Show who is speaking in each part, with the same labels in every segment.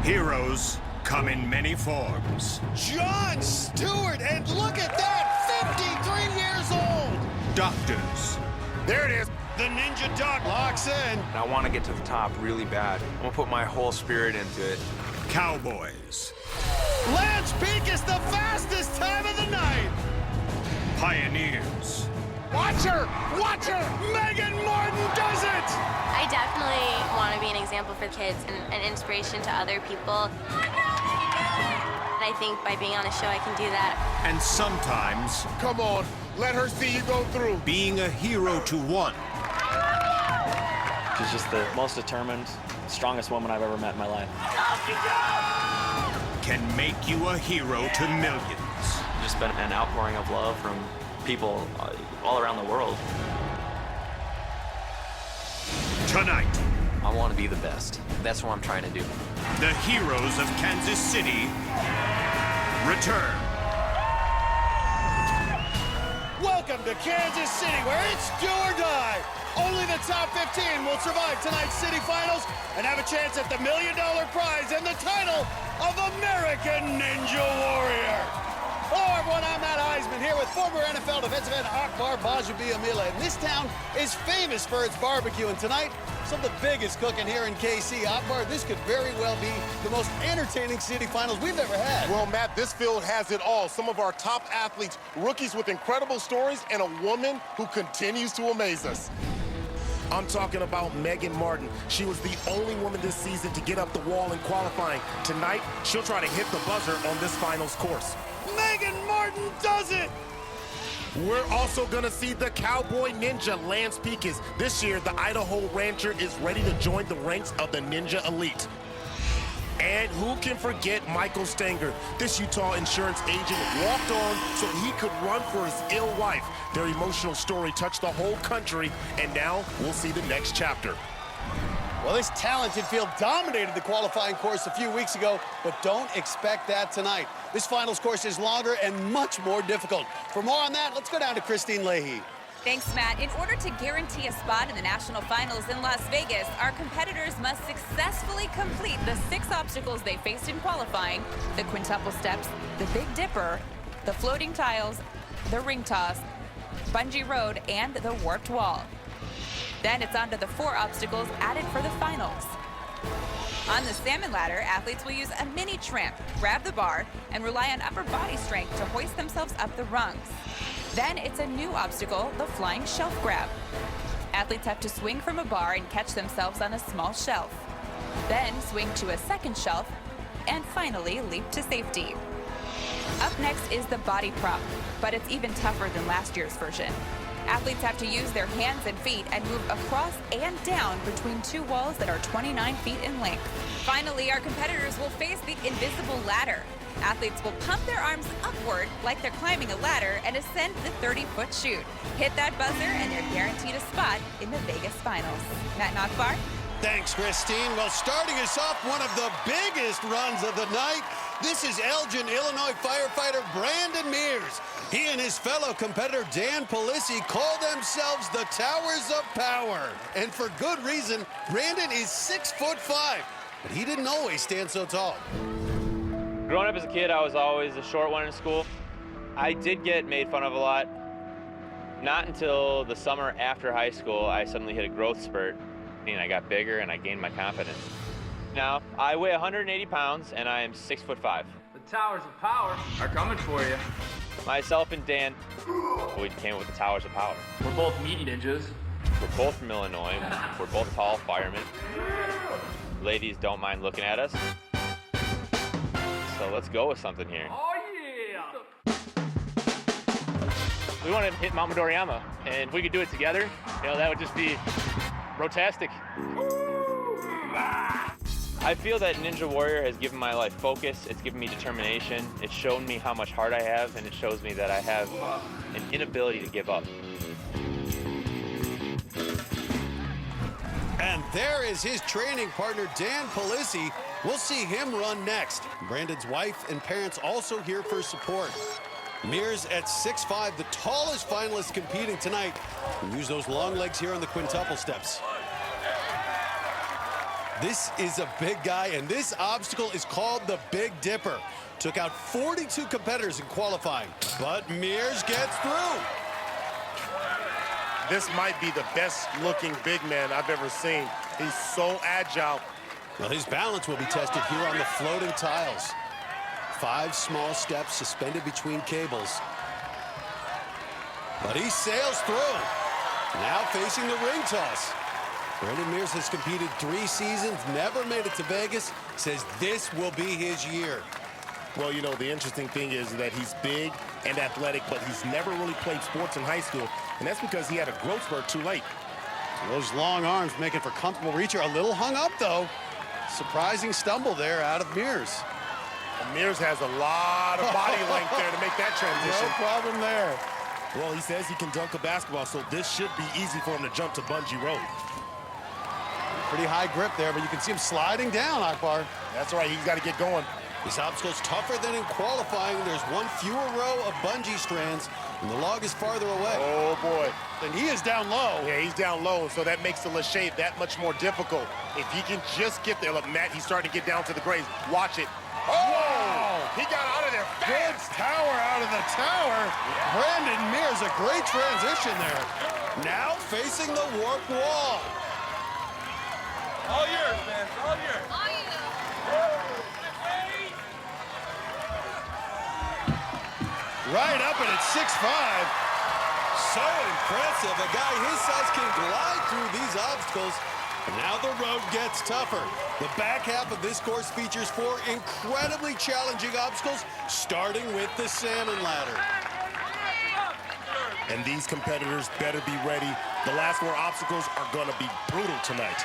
Speaker 1: Heroes come in many forms.
Speaker 2: Jon Stewart, and look at that, 53 years old.
Speaker 1: Doctors.
Speaker 2: There it is. The Ninja Doc locks in.
Speaker 3: I want to get to the top really bad. I'm going to put my whole spirit into it.
Speaker 1: Cowboys.
Speaker 2: Lance Peak is the fastest time of the night.
Speaker 1: Pioneers.
Speaker 2: Watch her! Watch her! Megan Martin does it!
Speaker 4: I definitely want to be an example for kids and an inspiration to other people. And I think by being on a show, I can do that.
Speaker 1: And sometimes,
Speaker 5: Come on, let her see you go through.
Speaker 1: being a hero to one
Speaker 6: She's just the most determined, strongest woman I've ever met in my life.
Speaker 1: can make you a hero to millions.
Speaker 6: Just been an outpouring of love from people all around the world.
Speaker 1: Tonight,
Speaker 3: I want to be the best. That's what I'm trying to do.
Speaker 1: the heroes of Kansas City return.
Speaker 2: Welcome to Kansas City, where it's do or die. Only the top 15 will survive tonight's city finals and have a chance at the $1 million prize and the title of American Ninja Warrior. Hello, everyone. I'm Matt Heisman here with former NFL defensive end Akbar Gbaja-Biamila. And this town is famous for its barbecue. And tonight, some of the biggest cooking here in KC. Akbar, this could very well be the most entertaining city finals we've ever had.
Speaker 5: Well, Matt, this field has it all. Some of our top athletes, rookies with incredible stories, and a woman who continues to amaze us. I'm talking about Megan Martin. She was the only woman this season to get up the wall in qualifying. Tonight, she'll try to hit the buzzer on this finals course.
Speaker 2: Megan Martin does it!
Speaker 5: We're also gonna see the cowboy ninja Lance Peakes. This year, the Idaho Rancher is ready to join the ranks of the Ninja Elite. And who can forget Michael Stenger? This Utah insurance agent walked on so he could run for his ill wife. Their emotional story touched the whole country, and now we'll see the next chapter.
Speaker 2: Well, this talented field dominated the qualifying course a few weeks ago, but don't expect that tonight. This finals course is longer and much more difficult. For more on that, let's go down to Kristine Leahy.
Speaker 7: Thanks, Matt. In order to guarantee a spot in the national finals in Las Vegas, our competitors must successfully complete the 6 obstacles they faced in qualifying: the quintuple steps, the Big Dipper, the floating tiles, the ring toss, bungee road, and the warped wall. Then it's on to the 4 obstacles added for the finals. On the salmon ladder, athletes will use a mini tramp, grab the bar, and rely on upper body strength to hoist themselves up the rungs. Then it's a new obstacle, the flying shelf grab. Athletes have to swing from a bar and catch themselves on a small shelf. Then swing to a second shelf, and finally leap to safety. Up next is the body prop, but it's even tougher than last year's version. Athletes have to use their hands and feet and move across and down between 2 walls that are 29 feet in length. Finally, our competitors will face the invisible ladder. Athletes will pump their arms upward like they're climbing a ladder and ascend the 30-foot chute. Hit that buzzer and you're guaranteed a spot in the Vegas finals. Matt and Akbar?
Speaker 2: Thanks, Kristine. Well, starting us off, one of the biggest runs of the night, this is Elgin, Illinois firefighter Brandon Mears. He and his fellow competitor Dan Polisi call themselves the Towers of Power. And for good reason. Brandon is 6'5", but he didn't always stand so tall.
Speaker 8: Growing up as a kid, I was always the short one in school. I did get made fun of a lot. Not until the summer after high school, I suddenly hit a growth spurt, and I got bigger and I gained my confidence. Now, I weigh 180 pounds and I am 6'5".
Speaker 9: The Towers of Power are coming for you.
Speaker 8: Myself and Dan, we came up with the Towers of Power.
Speaker 9: We're both meat ninjas.
Speaker 8: We're both from Illinois. We're both tall firemen. Ladies don't mind looking at us. So let's go with something here.
Speaker 9: Oh, yeah!
Speaker 8: We want to hit Mount Midoriyama, and if we could do it together, that would just be rotastic. I feel that Ninja Warrior has given my life focus, it's given me determination, it's shown me how much heart I have, and it shows me that I have an inability to give up.
Speaker 2: And there is his training partner, Dan Polisi. We'll see him run next. Brandon's wife and parents also here for support. Mears at 6'5", the tallest finalist competing tonight. We'll use those long legs here on the quintuple steps.
Speaker 10: This is a big guy, and this obstacle is called the Big Dipper. Took out 42 competitors in qualifying, but Mears gets through.
Speaker 5: This might be the best-looking big man I've ever seen. He's so agile.
Speaker 10: Well, his balance will be tested here on the floating tiles. 5 small steps suspended between cables. But he sails through. Now facing the ring toss. Brandon Mears has competed 3 seasons, never made it to Vegas, says this will be his year.
Speaker 5: Well, you know, the interesting thing is that he's big and athletic, but he's never really played sports in high school, and that's because he had a growth spurt too late.
Speaker 10: Those long arms make it for comfortable reach. A little hung up, though. Surprising stumble there out of Mears.
Speaker 5: And Mears has a lot of body length there to make that transition.
Speaker 10: No problem there.
Speaker 5: Well, he says he can dunk a basketball, so this should be easy for him to jump to bungee rope.
Speaker 10: Pretty high grip there, but you can see him sliding down, Akbar.
Speaker 5: That's right, he's got to get going.
Speaker 10: This obstacle's tougher than in qualifying. There's 1 fewer row of bungee strands, and the log is farther away.
Speaker 5: Oh, boy.
Speaker 10: And he is down low.
Speaker 5: Yeah, he's down low, so that makes the lachey that much more difficult. If he can just get there, look, Matt, he's starting to get down to the grades. Watch it. Oh! He got out of there fast.
Speaker 10: Good tower out of the tower. Yeah. Brandon Mears, a great transition there. Now facing the warped wall.
Speaker 9: All yours, man. All yours.
Speaker 4: All you.
Speaker 10: Right up and at 6'5". So impressive. A guy his size can glide through these obstacles. And now the road gets tougher. The back half of this course features 4 incredibly challenging obstacles, starting with the salmon ladder.
Speaker 5: And these competitors better be ready. The last 4 obstacles are going to be brutal tonight.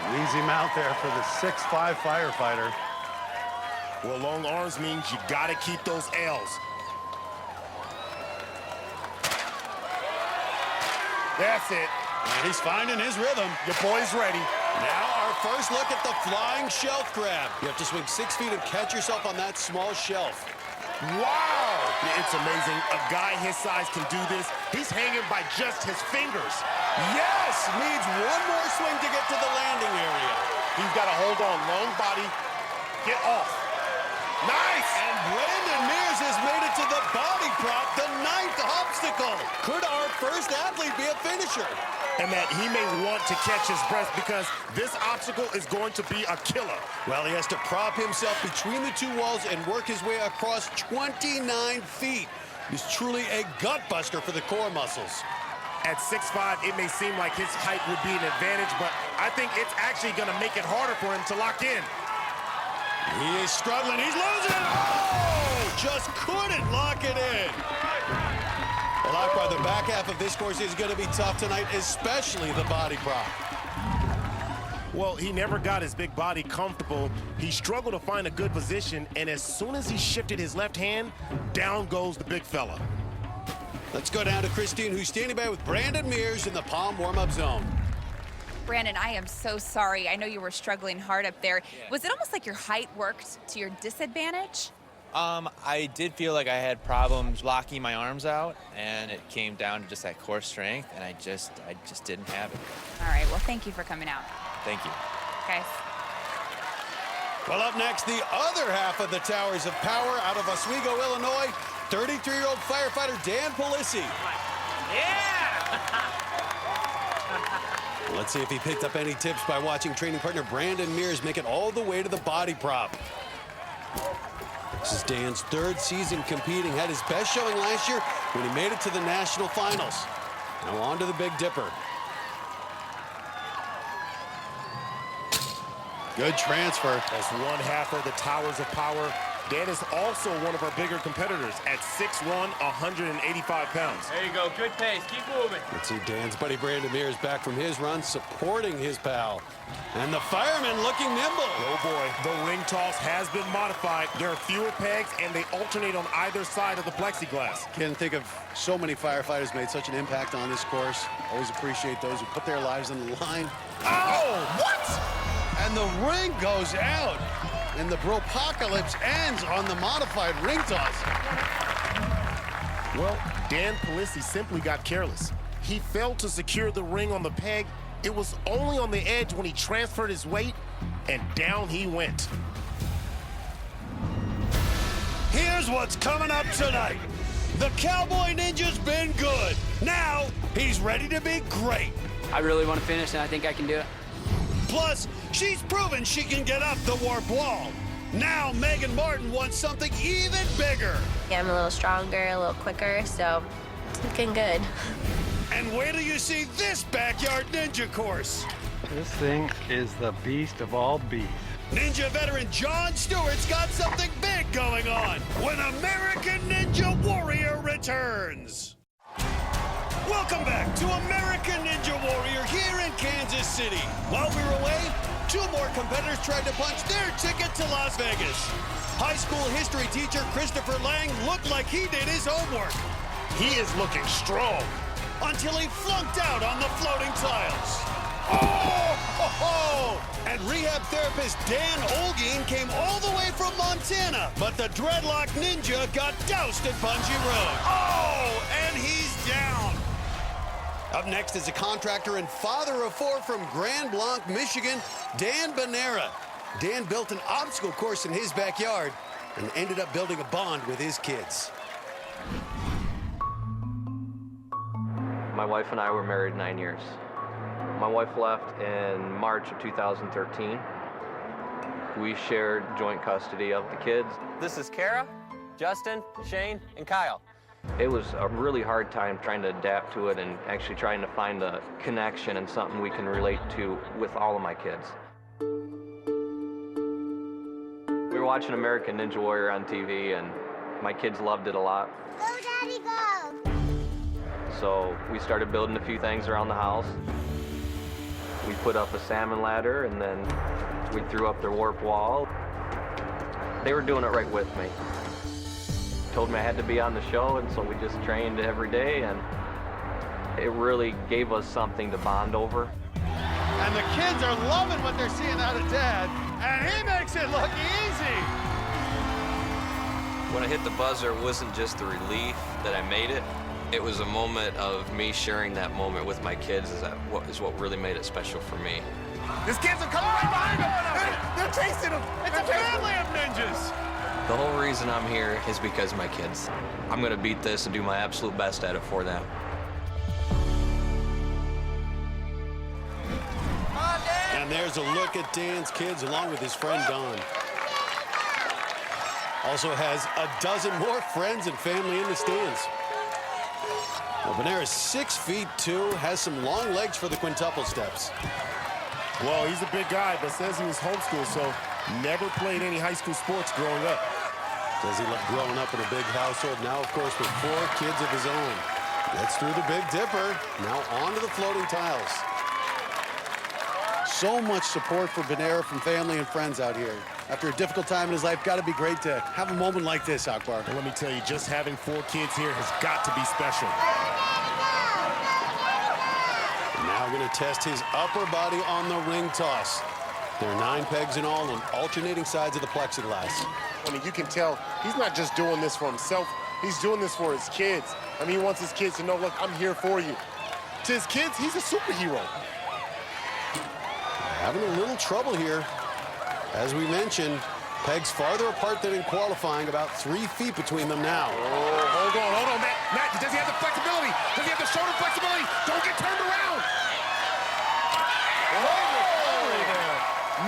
Speaker 10: Easy mount there for the 6'5" firefighter.
Speaker 5: Well, long arms means you got to keep those L's. That's it.
Speaker 10: And he's finding his rhythm.
Speaker 5: Your boy's ready.
Speaker 10: Now our first look at the flying shelf grab. You have to swing 6 feet and catch yourself on that small shelf.
Speaker 5: Wow! It's amazing. A guy his size can do this. He's hanging by just his fingers.
Speaker 10: Yes! Needs 1 more swing to get to the landing area.
Speaker 5: He's got to hold on. Long body. Get off. Nice!
Speaker 10: And Brandon Mears has made it to the body prop, the 9th obstacle. Could our first athlete be a finisher?
Speaker 5: And that he may want to catch his breath because this obstacle is going to be a killer.
Speaker 10: Well, he has to prop himself between the 2 walls and work his way across 29 feet. It's truly a gut buster for the core muscles.
Speaker 5: At 6'5", it may seem like his height would be an advantage, but I think it's actually going to make it harder for him to lock in.
Speaker 10: He is struggling. He's losing it. Oh! Just couldn't lock it in. Well, Akbar, the back half of this course is going to be tough tonight, especially the body prop.
Speaker 5: Well, he never got his big body comfortable. He struggled to find a good position, and as soon as he shifted his left hand, down goes the big fella.
Speaker 10: Let's go down to Kristine, who's standing by with Brandon Mears in the palm warm-up zone.
Speaker 7: Brandon, I am so sorry. I know you were struggling hard up there. Yeah. Was it almost like your height worked to your disadvantage?
Speaker 8: I did feel like I had problems locking my arms out, and it came down to just that core strength, and I just didn't have it.
Speaker 7: All right, well, thank you for coming out.
Speaker 8: Thank you.
Speaker 7: Guys.
Speaker 10: Well, up next, the other half of the Towers of Power out of Oswego, Illinois, 33-year-old firefighter Dan Polisi.
Speaker 9: Yeah!
Speaker 10: Let's see if he picked up any tips by watching training partner Brandon Mears make it all the way to the body prop. This is Dan's 3rd season competing. Had his best showing last year when he made it to the national finals. Now on to the Big Dipper. Good transfer.
Speaker 5: That's 1/2 of the Towers of Power. Dan is also one of our bigger competitors at 6'1", 185 pounds.
Speaker 9: There you go. Good pace. Keep moving.
Speaker 10: Let's see Dan's buddy Brandon Mears back from his run, supporting his pal. And the fireman looking nimble.
Speaker 5: Oh, boy. The ring toss has been modified. There are fewer pegs, and they alternate on either side of the plexiglass.
Speaker 10: Can't think of so many firefighters made such an impact on this course. Always appreciate those who put their lives on the line.
Speaker 5: Oh, what?
Speaker 10: And the ring goes out. And the bropocalypse ends on the modified ring toss.
Speaker 5: Well, Dan Polisi simply got careless. He failed to secure the ring on the peg. It was only on the edge when he transferred his weight, and down he went.
Speaker 2: Here's what's coming up tonight. The Cowboy Ninja's been good. Now, he's ready to be great.
Speaker 11: I really want to finish, and I think I can do it.
Speaker 2: Plus, she's proven she can get up the warp wall. Now, Megan Martin wants something even bigger.
Speaker 4: Yeah, I'm a little stronger, a little quicker, so it's looking good.
Speaker 2: And wait till you see this backyard ninja course.
Speaker 12: This thing is the beast of all beasts.
Speaker 2: Ninja veteran Jon Stewart's got something big going on when American Ninja Warrior returns. Welcome back to American Ninja Warrior here in Kansas City. While we were away, 2 more competitors tried to punch their ticket to Las Vegas. High school history teacher Christopher Lang looked like he did his homework.
Speaker 5: He is looking strong.
Speaker 2: Until he flunked out on the floating tiles. Oh! And rehab therapist Dan Olgeen came all the way from Montana, but the dreadlock ninja got doused at Bungee Road. Oh! And he's down. Up next is a contractor and father of 4 from Grand Blanc, Michigan, Dan Banera. Dan built an obstacle course in his backyard and ended up building a bond with his kids.
Speaker 6: My wife and I were married 9 years. My wife left in March of 2013. We shared joint custody of the kids.
Speaker 9: This is Kara, Justin, Shane, and Kyle.
Speaker 6: It was a really hard time trying to adapt to it and actually trying to find a connection and something we can relate to with all of my kids. We were watching American Ninja Warrior on TV, and my kids loved it a lot.
Speaker 13: Go, Daddy, go!
Speaker 6: So we started building a few things around the house. We put up a salmon ladder, and then we threw up their warp wall. They were doing it right with me. Told me I had to be on the show, and so we just trained every day, and it really gave us something to bond over.
Speaker 2: And the kids are loving what they're seeing out of Dad, and he makes it look easy.
Speaker 14: When I hit the buzzer, it wasn't just the relief that I made it. It was a moment of me sharing that moment with my kids is what really made it special for me.
Speaker 5: These kids are coming right behind him. They're chasing him.
Speaker 2: It's a family of ninjas.
Speaker 14: The whole reason I'm here is because of my kids. I'm gonna beat this and do my absolute best at it for them.
Speaker 10: And there's a look at Dan's kids along with his friend Don. Also has a dozen more friends and family in the stands. Well, Banera's 6'2", has some long legs for the quintuple steps.
Speaker 5: Well, he's a big guy, but says he was homeschooled, so never played any high school sports growing up.
Speaker 10: Says he loved growing up in a big household, now, of course, with 4 kids of his own. Gets through the Big Dipper, now onto the floating tiles. So much support for Banera from family and friends out here. After a difficult time in his life, got to be great to have a moment like this, Akbar.
Speaker 5: And let me tell you, just having 4 kids here has got to be special.
Speaker 10: And now going to test his upper body on the ring toss. There are 9 pegs in all on alternating sides of the plexiglass.
Speaker 5: I mean, you can tell he's not just doing this for himself. He's doing this for his kids. I mean, he wants his kids to know, look, I'm here for you. To his kids, he's a superhero.
Speaker 10: Having a little trouble here. As we mentioned, pegs farther apart than in qualifying, about 3 feet between them now.
Speaker 5: Oh, hold on, Matt. Matt, does he have the flexibility? Does he have the shoulder flexibility? Don't get turned around.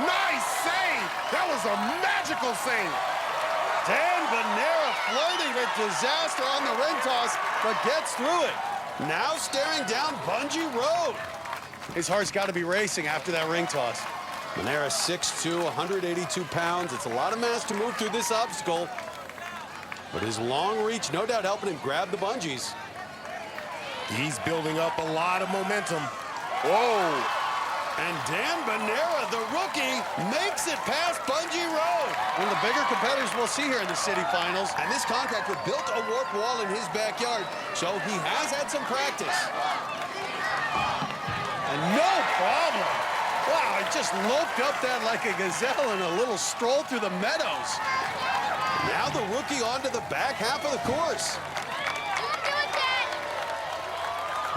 Speaker 5: Nice save. That was a magical save.
Speaker 2: Dan Banera flirting with disaster on the ring toss, but gets through it.
Speaker 10: Now staring down Bungee Road.
Speaker 3: His heart's got to be racing after that ring toss.
Speaker 10: Banera 6'2", 182 pounds. It's a lot of mass to move through this obstacle. But his long reach, no doubt, helping him grab the bungees.
Speaker 5: He's building up a lot of momentum.
Speaker 10: Whoa! And Dan Banera, the rookie, makes it past Bungee Road.
Speaker 3: One of the bigger competitors we'll see here in the city finals.
Speaker 10: And this contractor built a warp wall in his backyard, so he has had some practice.
Speaker 3: And no problem. Wow, he just loped up that like a gazelle in a little stroll through the meadows.
Speaker 10: Now the rookie onto the back half of the course.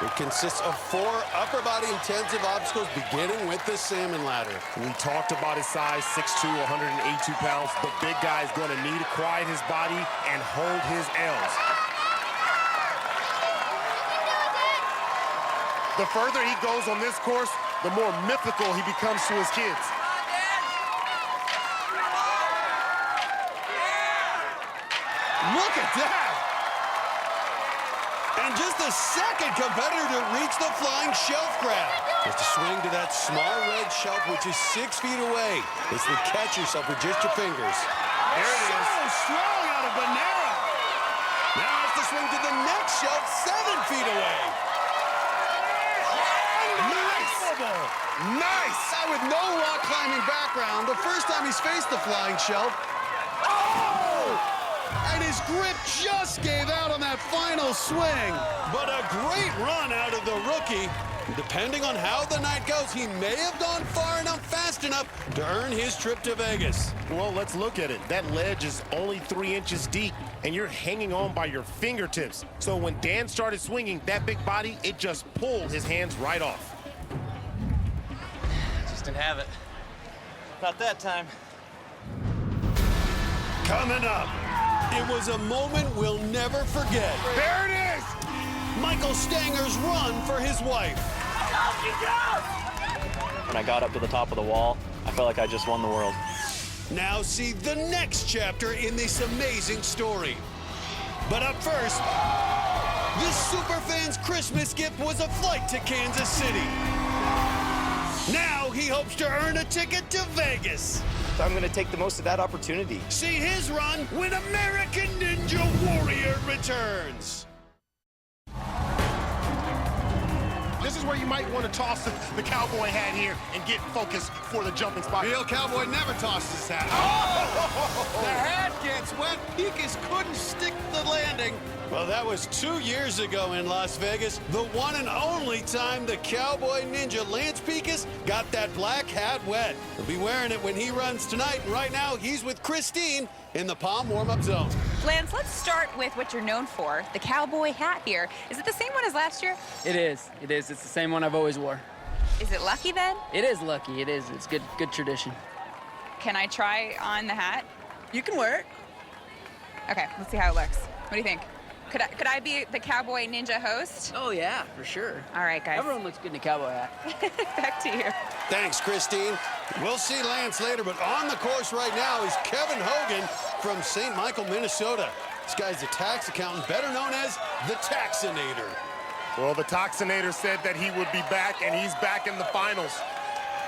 Speaker 3: It consists of 4 upper body intensive obstacles, beginning with the salmon ladder.
Speaker 5: We talked about his size, 6'2", 182 pounds. The big guy is going to need to quiet his body and hold his L's. The further he goes on this course, the more mythical he becomes to his kids.
Speaker 3: Look at that! And just the second competitor to reach the flying shelf grab. Just a swing to that small red shelf, which is 6 feet away. This would catch yourself with just your fingers.
Speaker 5: There it is.
Speaker 3: So strong out of Banera. Now has to swing to the next shelf, 7 feet away.
Speaker 5: Nice!
Speaker 3: Guy with no rock climbing background. The first time he's faced the flying shelf. Oh! And his grip just gave out on that final swing. But a great run out of the rookie. Depending on how the night goes, he may have gone far enough, fast enough to earn his trip to Vegas.
Speaker 5: Well, let's look at it. That ledge is only 3 inches deep, and you're hanging on by your fingertips. So when Dan started swinging that big body, it just pulled his hands right off.
Speaker 9: Just didn't have it. Not that time.
Speaker 3: Coming up, it was a moment we'll never forget.
Speaker 5: There it is!
Speaker 3: Michael Stanger's run for his wife.
Speaker 6: When I got up to the top of the wall, I felt like I just won the world.
Speaker 3: Now see the next chapter in this amazing story. But up first, this superfan's Christmas gift was a flight to Kansas City. Now he hopes to earn a ticket to Vegas.
Speaker 9: So I'm going to take the most of that opportunity.
Speaker 3: See his run when American Ninja Warrior returns.
Speaker 5: This is where you might want to toss the cowboy hat here and get focused for the jumping spot.
Speaker 3: Real cowboy never tosses his hat. Oh! The hat gets wet. Peakus couldn't stick the landing. Well, that was 2 years ago in Las Vegas. The one and only time the cowboy ninja Lance Peakus got that black hat wet. He'll be wearing it when he runs tonight. And right now, he's with Kristine in the Palm warm-up zone.
Speaker 7: Lance, let's start with what you're known for, the cowboy hat here. Is it the same one as last year?
Speaker 11: It is. It is. It's the same one I've always wore.
Speaker 7: Is it lucky then?
Speaker 11: It is lucky. It is. It's good tradition.
Speaker 7: Can I try on the hat?
Speaker 11: You can wear it.
Speaker 7: Okay, let's see how it looks. What do you think? Could I be the cowboy ninja host?
Speaker 11: Oh, yeah, for sure.
Speaker 7: All right, guys.
Speaker 11: Everyone looks good in a cowboy hat.
Speaker 7: Back to you.
Speaker 3: Thanks, Kristine. We'll see Lance later, but on the course right now is Kevin Hogan from St. Michael, Minnesota. This guy's a tax accountant, better known as the Taxinator.
Speaker 5: Well, the Toxinator said that he would be back, and he's back in the finals.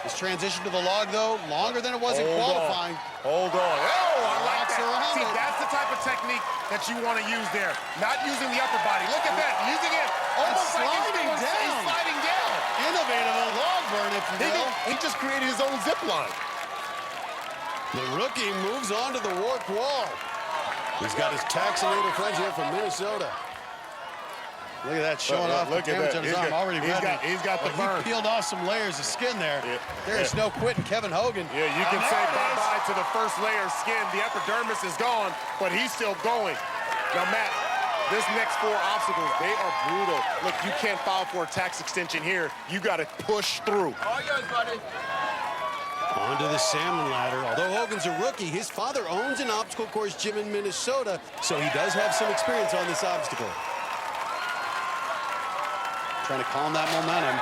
Speaker 3: His transition to the log, though, longer than it was in qualifying.
Speaker 5: Hold on. Oh, I like
Speaker 3: Rocks
Speaker 5: that.
Speaker 3: around
Speaker 5: See,
Speaker 3: it.
Speaker 5: that's the type of technique that you want to use there. Not using the upper body. Look at that. Using it almost like
Speaker 3: sliding
Speaker 5: he's
Speaker 3: down.
Speaker 5: sliding down.
Speaker 3: Innovative, a log burn, if you will.
Speaker 5: He just created his own zip line.
Speaker 3: The rookie moves on to the warped wall. He's got his Taxinator friends here from Minnesota. Look at that, showing off the damage on his arm. Already ready.
Speaker 5: He's got the burn.
Speaker 3: He peeled off some layers of skin there. There is no quitting Kevin Hogan.
Speaker 5: Yeah, you can say bye-bye to the first layer of skin. The epidermis is gone, but he's still going. Now, Matt, this next 4 obstacles, they are brutal. Look, you can't file for a tax extension here. You got to push through.
Speaker 9: All yours, buddy.
Speaker 3: Onto the salmon ladder. Although Hogan's a rookie, his father owns an obstacle course gym in Minnesota, so he does have some experience on this obstacle. Trying to calm that momentum.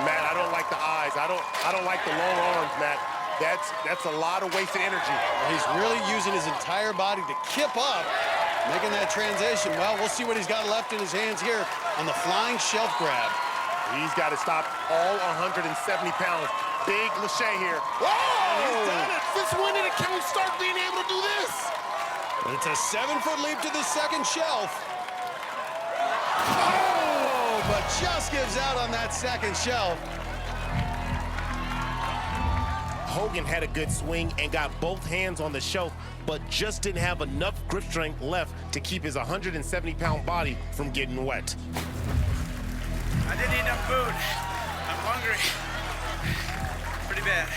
Speaker 5: Matt, I don't like the eyes. I don't like the long arms, Matt. That's a lot of wasted energy.
Speaker 3: Well, he's really using his entire body to kip up, making that transition. Well, we'll see what he's got left in his hands here on the flying shelf grab.
Speaker 5: He's got to stop all 170 pounds. Big Lachey here. Whoa! He's done it. Since when did it start being able to do this?
Speaker 3: It's a 7-foot leap to the second shelf. But just gives out on that second shelf.
Speaker 5: Hogan had a good swing and got both hands on the shelf, but just didn't have enough grip strength left to keep his 170-pound body from getting wet.
Speaker 15: I didn't eat enough food. I'm hungry. Pretty bad.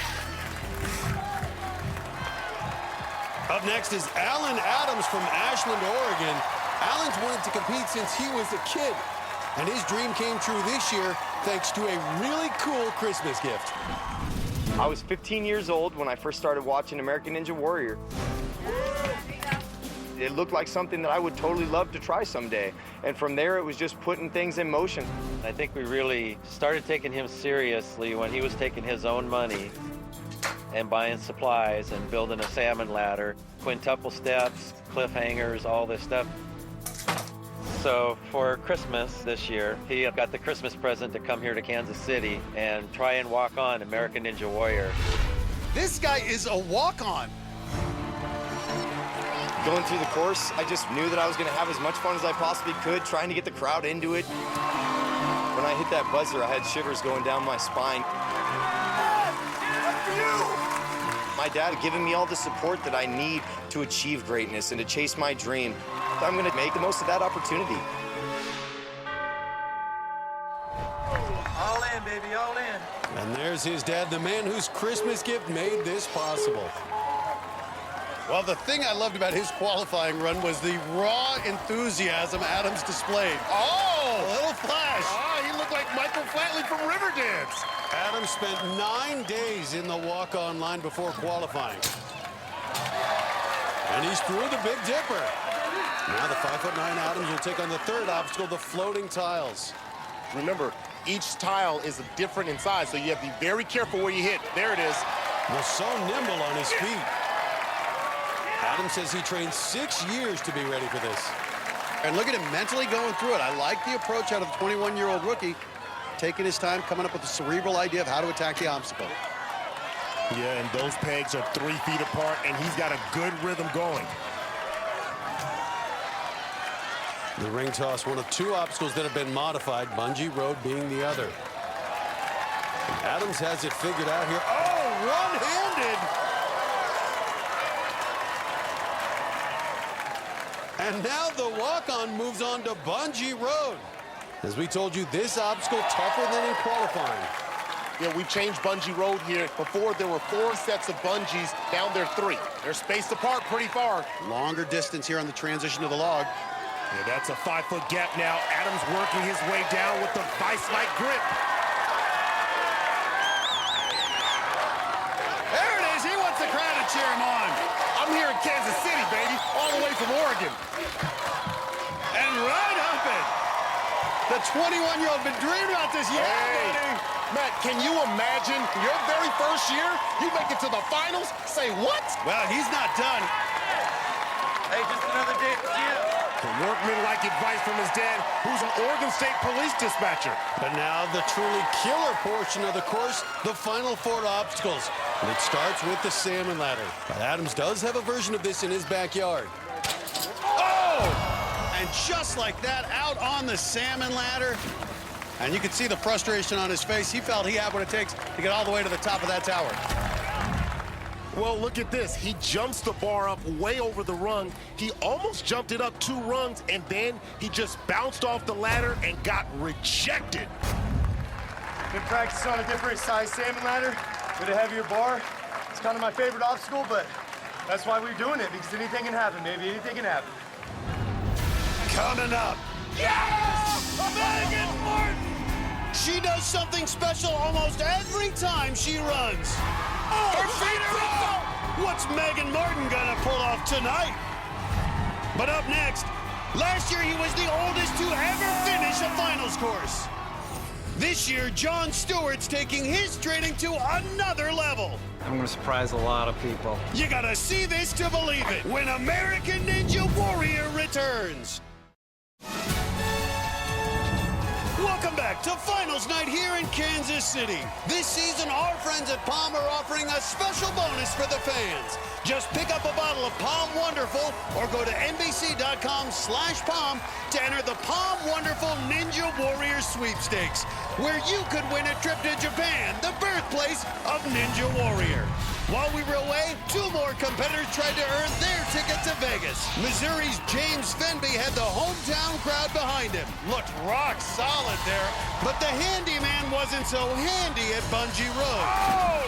Speaker 3: Up next is Alan Adams from Ashland, Oregon. Alan's wanted to compete since he was a kid.
Speaker 10: And his dream came true this year thanks to a really cool Christmas gift.
Speaker 16: I was 15 years old when I first started watching American Ninja Warrior. It looked like something that I would totally love to try someday. And from there, it was just putting things in motion.
Speaker 6: I think we really started taking him seriously when he was taking his own money and buying supplies and building a salmon ladder, quintuple steps, cliffhangers, all this stuff. So for Christmas this year, he got the Christmas present to come here to Kansas City and try and walk on American Ninja Warrior.
Speaker 3: This guy is a walk-on.
Speaker 16: Going through the course, I just knew that I was going to have as much fun as I possibly could, trying to get the crowd into it. When I hit that buzzer, I had shivers going down my spine. My dad had given me all the support that I need to achieve greatness and to chase my dream. So I'm going to make the most of that opportunity.
Speaker 9: All in, baby, all in.
Speaker 10: And there's his dad, the man whose Christmas gift made this possible.
Speaker 3: Well, the thing I loved about his qualifying run was the raw enthusiasm Adams displayed. Oh, a little flash.
Speaker 5: Oh, he looked like Michael Flatley from Riverdance.
Speaker 10: Adams spent 9 days in the walk-on line before qualifying. And he's through the Big Dipper. Now the 5'9" Adams will take on the third obstacle, the floating tiles.
Speaker 5: Remember, each tile is different in size, so you have to be very careful where you hit. There it is.
Speaker 10: Was so nimble on his feet. Adams says he trained 6 years to be ready for this.
Speaker 3: And look at him mentally going through it. I like the approach out of the 21-year-old rookie, taking his time, coming up with a cerebral idea of how to attack the obstacle.
Speaker 5: Yeah, and those pegs are 3 feet apart, and he's got a good rhythm going.
Speaker 10: The ring toss, one of 2 obstacles that have been modified, bungee road being the other. Adams has it figured out here. Oh, one-handed! And now the walk-on moves on to bungee road. As we told you, this obstacle tougher than in qualifying.
Speaker 5: Yeah, we changed bungee road here. Before, there were 4 sets of bungees. Now they're 3. They're spaced apart pretty far.
Speaker 3: Longer distance here on the transition to the log.
Speaker 5: Yeah, that's a 5-foot gap now. Adams working his way down with the vice-like grip.
Speaker 3: There it is. He wants the crowd to cheer him on.
Speaker 5: I'm here in Kansas City, baby, all the way from Oregon.
Speaker 3: And right up it. The 21-year-old been dreaming about this. Yeah, buddy.
Speaker 5: Matt, can you imagine your very first year, you make it to the finals? Say what?
Speaker 3: Well, he's not done.
Speaker 9: Hey, just another day at the gym.
Speaker 5: Workman-like advice from his dad, who's an Oregon State police dispatcher.
Speaker 10: But now the truly killer portion of the course, the final 4 obstacles. And it starts with the salmon ladder. But Adams does have a version of this in his backyard.
Speaker 3: Oh! And just like that, out on the salmon ladder. And you can see the frustration on his face. He felt he had what it takes to get all the way to the top of that tower.
Speaker 5: Well, look at this. He jumps the bar up way over the rung. He almost jumped it up 2 rungs, and then he just bounced off the ladder and got rejected.
Speaker 17: Been practicing on a different size salmon ladder with a heavier bar. It's kind of my favorite obstacle, but that's why we're doing it, because anything can happen, baby. Anything can happen.
Speaker 3: Coming up. Yes! Megan Martin! She does something special almost every time she runs. Her feet are up! What's Megan Martin gonna pull off tonight? But up next, last year he was the oldest to ever finish a finals course. This year, Jon Stewart's taking his training to another level.
Speaker 12: I'm gonna surprise a lot of people.
Speaker 3: You gotta see this to believe it when American Ninja Warrior returns. Welcome back to Finals Night here in Kansas City. This season, our friends at Palm are offering a special bonus for the fans. Just pick up a bottle of Palm Wonderful or go to NBC.com/Palm to enter the Palm Wonderful Ninja Warrior Sweepstakes, where you could win a trip to Japan, the birthplace of Ninja Warrior. While we were away, 2 more competitors tried to earn their ticket to Vegas. Missouri's James Fenby had the hometown crowd behind him. Looked rock solid there, but the handyman wasn't so handy at Bungee Road. Oh!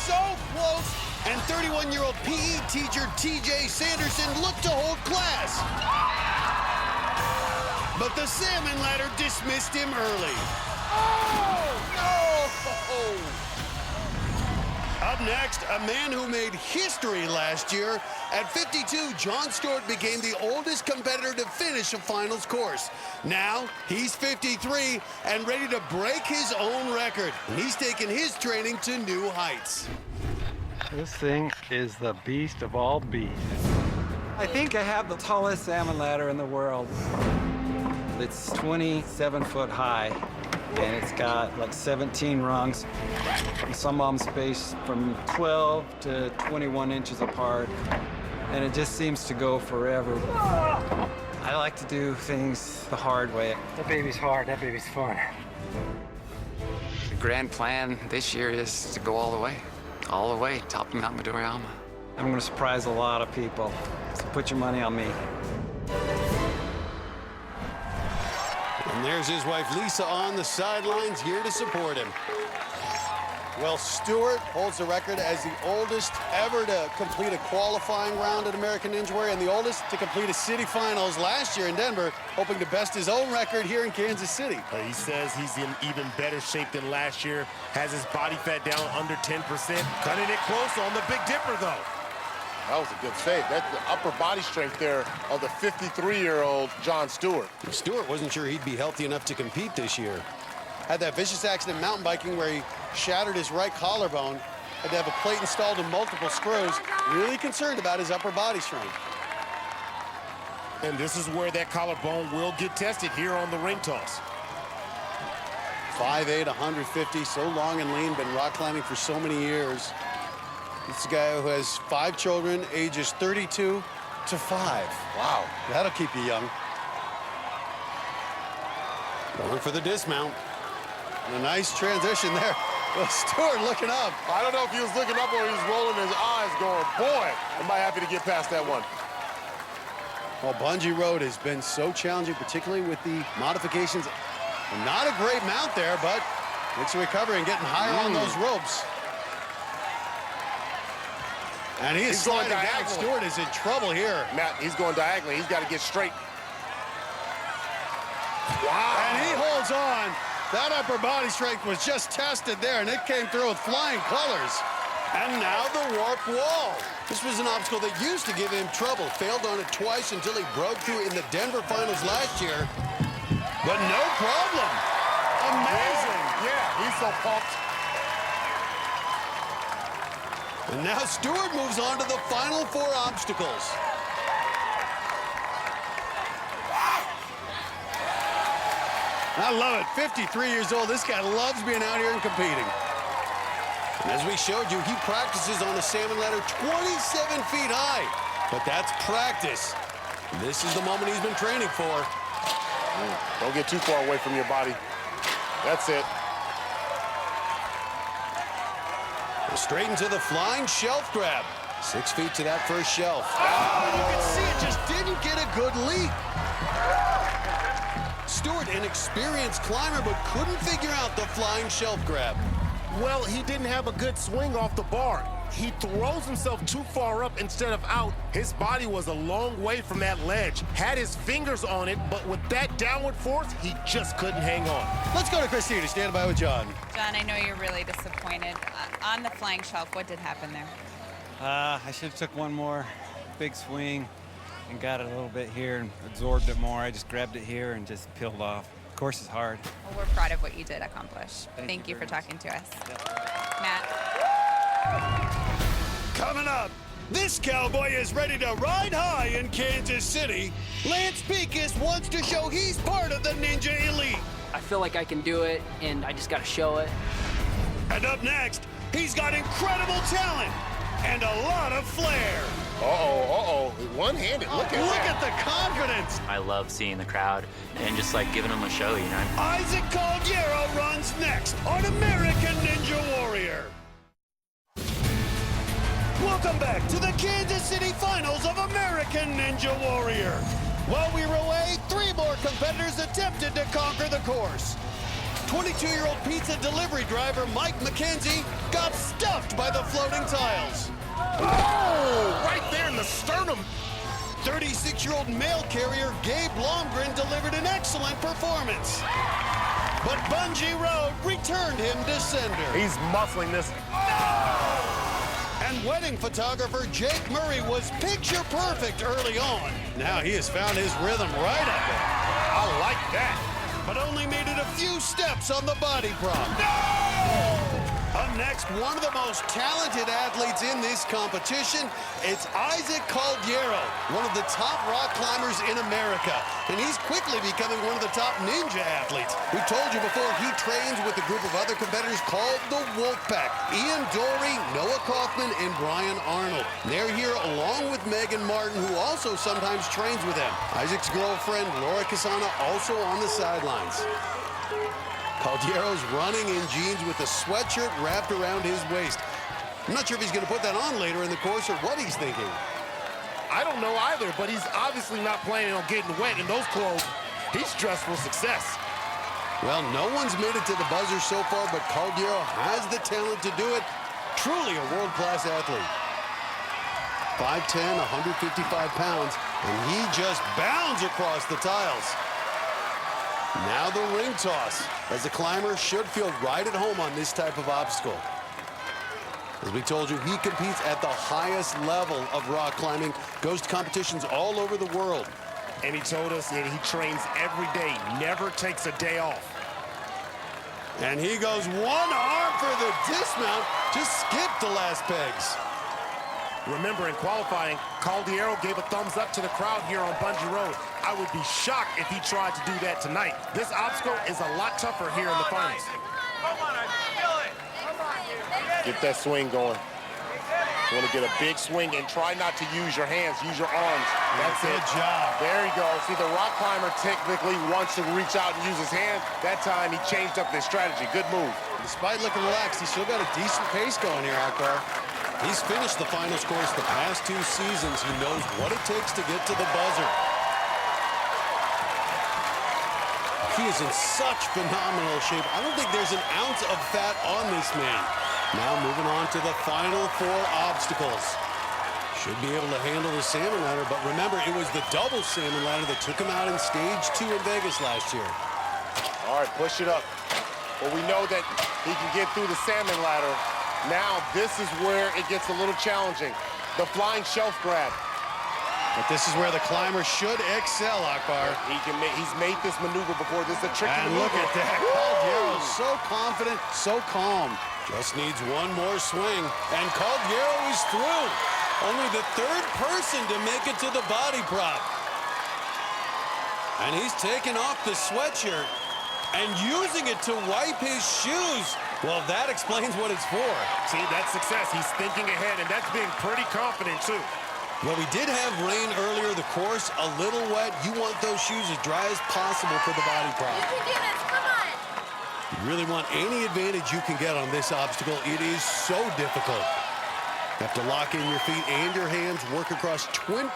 Speaker 3: So close, and 31-year-old PE teacher TJ Sanderson looked to hold class. but the salmon ladder dismissed him early.
Speaker 2: Oh, no!
Speaker 3: Up next, a man who made history last year. At 52, Jon Stewart became the oldest competitor to finish a finals course. Now, he's 53 and ready to break his own record. And he's taking his training to new heights.
Speaker 12: This thing is the beast of all beasts. I think I have the tallest salmon ladder in the world. It's 27 foot high, and it's got like 17 rungs. And some of them spaced from 12 to 21 inches apart, and it just seems to go forever. I like to do things the hard way.
Speaker 18: That baby's hard, that baby's fun.
Speaker 19: The grand plan this year is to go all the way, top of Mount Gbaja-Biamila.
Speaker 12: I'm gonna surprise a lot of people, so put your money on me.
Speaker 3: And there's his wife, Lisa, on the sidelines, here to support him. Well, Stewart holds the record as the oldest ever to complete a qualifying round at American Ninja Warrior and the oldest to complete a city finals last year in Denver, hoping to best his own record here in Kansas City.
Speaker 5: He says he's in even better shape than last year, has his body fat down under 10%, cutting it close on the Big Dipper, though.
Speaker 20: That was a good save. That's the upper body strength there of the 53-year-old Jon Stewart.
Speaker 3: Stewart wasn't sure he'd be healthy enough to compete this year. Had that vicious accident mountain biking where he shattered his right collarbone, had to have a plate installed and multiple screws, really concerned about his upper body strength.
Speaker 5: And this is where that collarbone will get tested here on the ring toss.
Speaker 3: 5'8", 150, so long and lean, been rock climbing for so many years. This is a guy who has 5 children, ages 32 to 5. Wow, that'll keep you young. Going for the dismount. And a nice transition there. Well, Stewart looking up.
Speaker 20: I don't know if he was looking up or he was rolling his eyes going, boy, am I happy to get past that one.
Speaker 3: Well, Bungee Road has been so challenging, particularly with the modifications. Not a great mount there, but makes a recovery and getting higher on those ropes. And he is sliding down. Stewart is in trouble here.
Speaker 20: Matt, he's going diagonally. He's got to get straight.
Speaker 3: Wow. And he holds on. That upper body strength was just tested there, and it came through with flying colors. And now the warp wall. This was an obstacle that used to give him trouble. Failed on it twice until he broke through in the Denver finals last year. But no problem. Amazing.
Speaker 20: Yeah, he's so pumped.
Speaker 3: And now Stewart moves on to the final 4 obstacles. I love it. 53 years old. This guy loves being out here and competing. And as we showed you, he practices on a salmon ladder 27 feet high. But that's practice. This is the moment he's been training for.
Speaker 20: Don't get too far away from your body. That's it.
Speaker 3: Straight into the flying shelf grab. 6 feet to that first shelf.
Speaker 2: Oh, you can see it just didn't get a good leap.
Speaker 3: Stewart, an experienced climber, but couldn't figure out the flying shelf grab.
Speaker 5: Well, he didn't have a good swing off the bar. He throws himself too far up instead of out. His body was a long way from that ledge. Had his fingers on it, but with that downward force, he just couldn't hang on.
Speaker 3: Let's go to Kristine, stand by with John.
Speaker 7: John, I know you're really disappointed. On the flying shelf, what did happen there?
Speaker 12: I should have took one more big swing and got it a little bit here and absorbed it more. I just grabbed it here and just peeled off. Of course, it's hard.
Speaker 7: Well, we're proud of what you did accomplish. Thank you for talking to us. Matt.
Speaker 3: Coming up, this cowboy is ready to ride high in Kansas City. Lance Pekus wants to show he's part of the Ninja Elite.
Speaker 11: I feel like I can do it, and I just got to show it.
Speaker 3: And up next, he's got incredible talent and a lot of flair.
Speaker 20: Uh-oh. One-handed. Look
Speaker 3: at the confidence.
Speaker 21: I love seeing the crowd and just like giving them a show, you know.
Speaker 3: Isaac Caldiero runs next on American Ninja Warrior. Welcome back to the Kansas City Finals of American Ninja Warrior. While we were away, 3 more competitors attempted to conquer the course. 22-year-old pizza delivery driver Mike McKenzie got stuffed by the floating tiles.
Speaker 5: Oh, right there in the sternum.
Speaker 3: 36-year-old mail carrier Gabe Blomgren delivered an excellent performance. But Bungee Road returned him to sender.
Speaker 5: He's muscling this.
Speaker 3: And wedding photographer Jake Murray was picture perfect early on. Now he has found his rhythm right up it.
Speaker 5: I like that.
Speaker 3: But only made it a few steps on the body prop. Up next, one of the most talented athletes in this competition, it's Caldiero, one of the top rock climbers in America. And he's quickly becoming one of the top ninja athletes. We told you before, he trains with a group of other competitors called the Wolfpack. Ian Dory, Noah Kaufman, and Brian Arnold. They're here along with Megan Martin, who also sometimes trains with them. Isaac's girlfriend, Laura Casana, also on the sidelines. Caldiero's running in jeans with a sweatshirt wrapped around his waist. I'm not sure if he's going to put that on later in the course or what he's thinking.
Speaker 5: I don't know either, but he's obviously not planning on getting wet in those clothes. He's dressed for success.
Speaker 3: Well, no one's made it to the buzzer so far, but Caldiero has the talent to do it. Truly a world-class athlete. 5'10", 155 pounds, and he just bounds across the tiles. Now the ring toss, as the climber should feel right at home on this type of obstacle. As we told you, he competes at the highest level of rock climbing, goes to competitions all over the world.
Speaker 5: And he told us that he trains every day, never takes a day off.
Speaker 3: And he goes one arm for the dismount, just skipped the last pegs.
Speaker 5: Remember, in qualifying, Caldiero gave a thumbs up to the crowd here on Bungee Road. I would be shocked if he tried to do that tonight. This obstacle is a lot tougher here in the finals.
Speaker 15: Come on, I feel it. Come on, dude.
Speaker 20: Get that swing going. You want to get a big swing and try not to use your hands, use your arms. That's it.
Speaker 5: Good job.
Speaker 20: There you go. See, the rock climber technically wants to reach out and use his hand. That time, he changed up his strategy. Good move.
Speaker 3: Despite looking relaxed, he's still got a decent pace going here, Akbar. He's finished the finals course the past 2 seasons. He knows what it takes to get to the buzzer. He is in such phenomenal shape. I don't think there's an ounce of fat on this man. Now moving on to the final 4 obstacles. Should be able to handle the salmon ladder, but remember, it was the double salmon ladder that took him out in stage 2 in Vegas last year.
Speaker 20: All right, push it up. Well, we know that he can get through the salmon ladder. Now, this is where it gets a little challenging. The flying shelf grab.
Speaker 3: But this is where the climber should excel, Akbar.
Speaker 20: He's made this maneuver before. This is a tricky maneuver.
Speaker 3: And look at that. Caldiero's so confident, so calm. Just needs one more swing. And Caldiero is through. Only the 3rd person to make it to the body prop. And he's taken off the sweatshirt and using it to wipe his shoes. Well, that explains what it's for.
Speaker 5: See, that's success. He's thinking ahead, and that's being pretty confident, too.
Speaker 3: Well, we did have rain earlier. The course a little wet. You want those shoes as dry as possible for the body prop.
Speaker 4: You can do this, come on.
Speaker 3: You really want any advantage you can get on this obstacle. It is so difficult. You have to lock in your feet and your hands, work across 29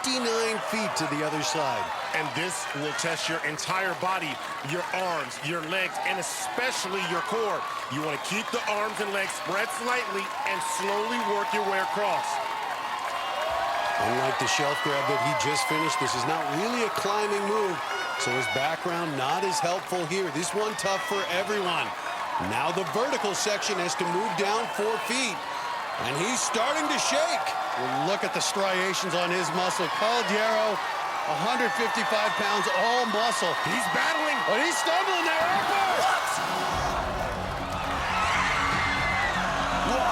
Speaker 3: feet to the other side.
Speaker 5: And this will test your entire body, your arms, your legs, and especially your core. You want to keep the arms and legs spread slightly and slowly work your way across.
Speaker 3: Unlike the shelf grab that he just finished, this is not really a climbing move, so his background not as helpful here. This one tough for everyone. Now the vertical section has to move down 4 feet. And he's starting to shake. Well, look at the striations on his muscle. Caldiero, 155 pounds, all muscle.
Speaker 5: He's battling.
Speaker 3: But he's stumbling there. Well,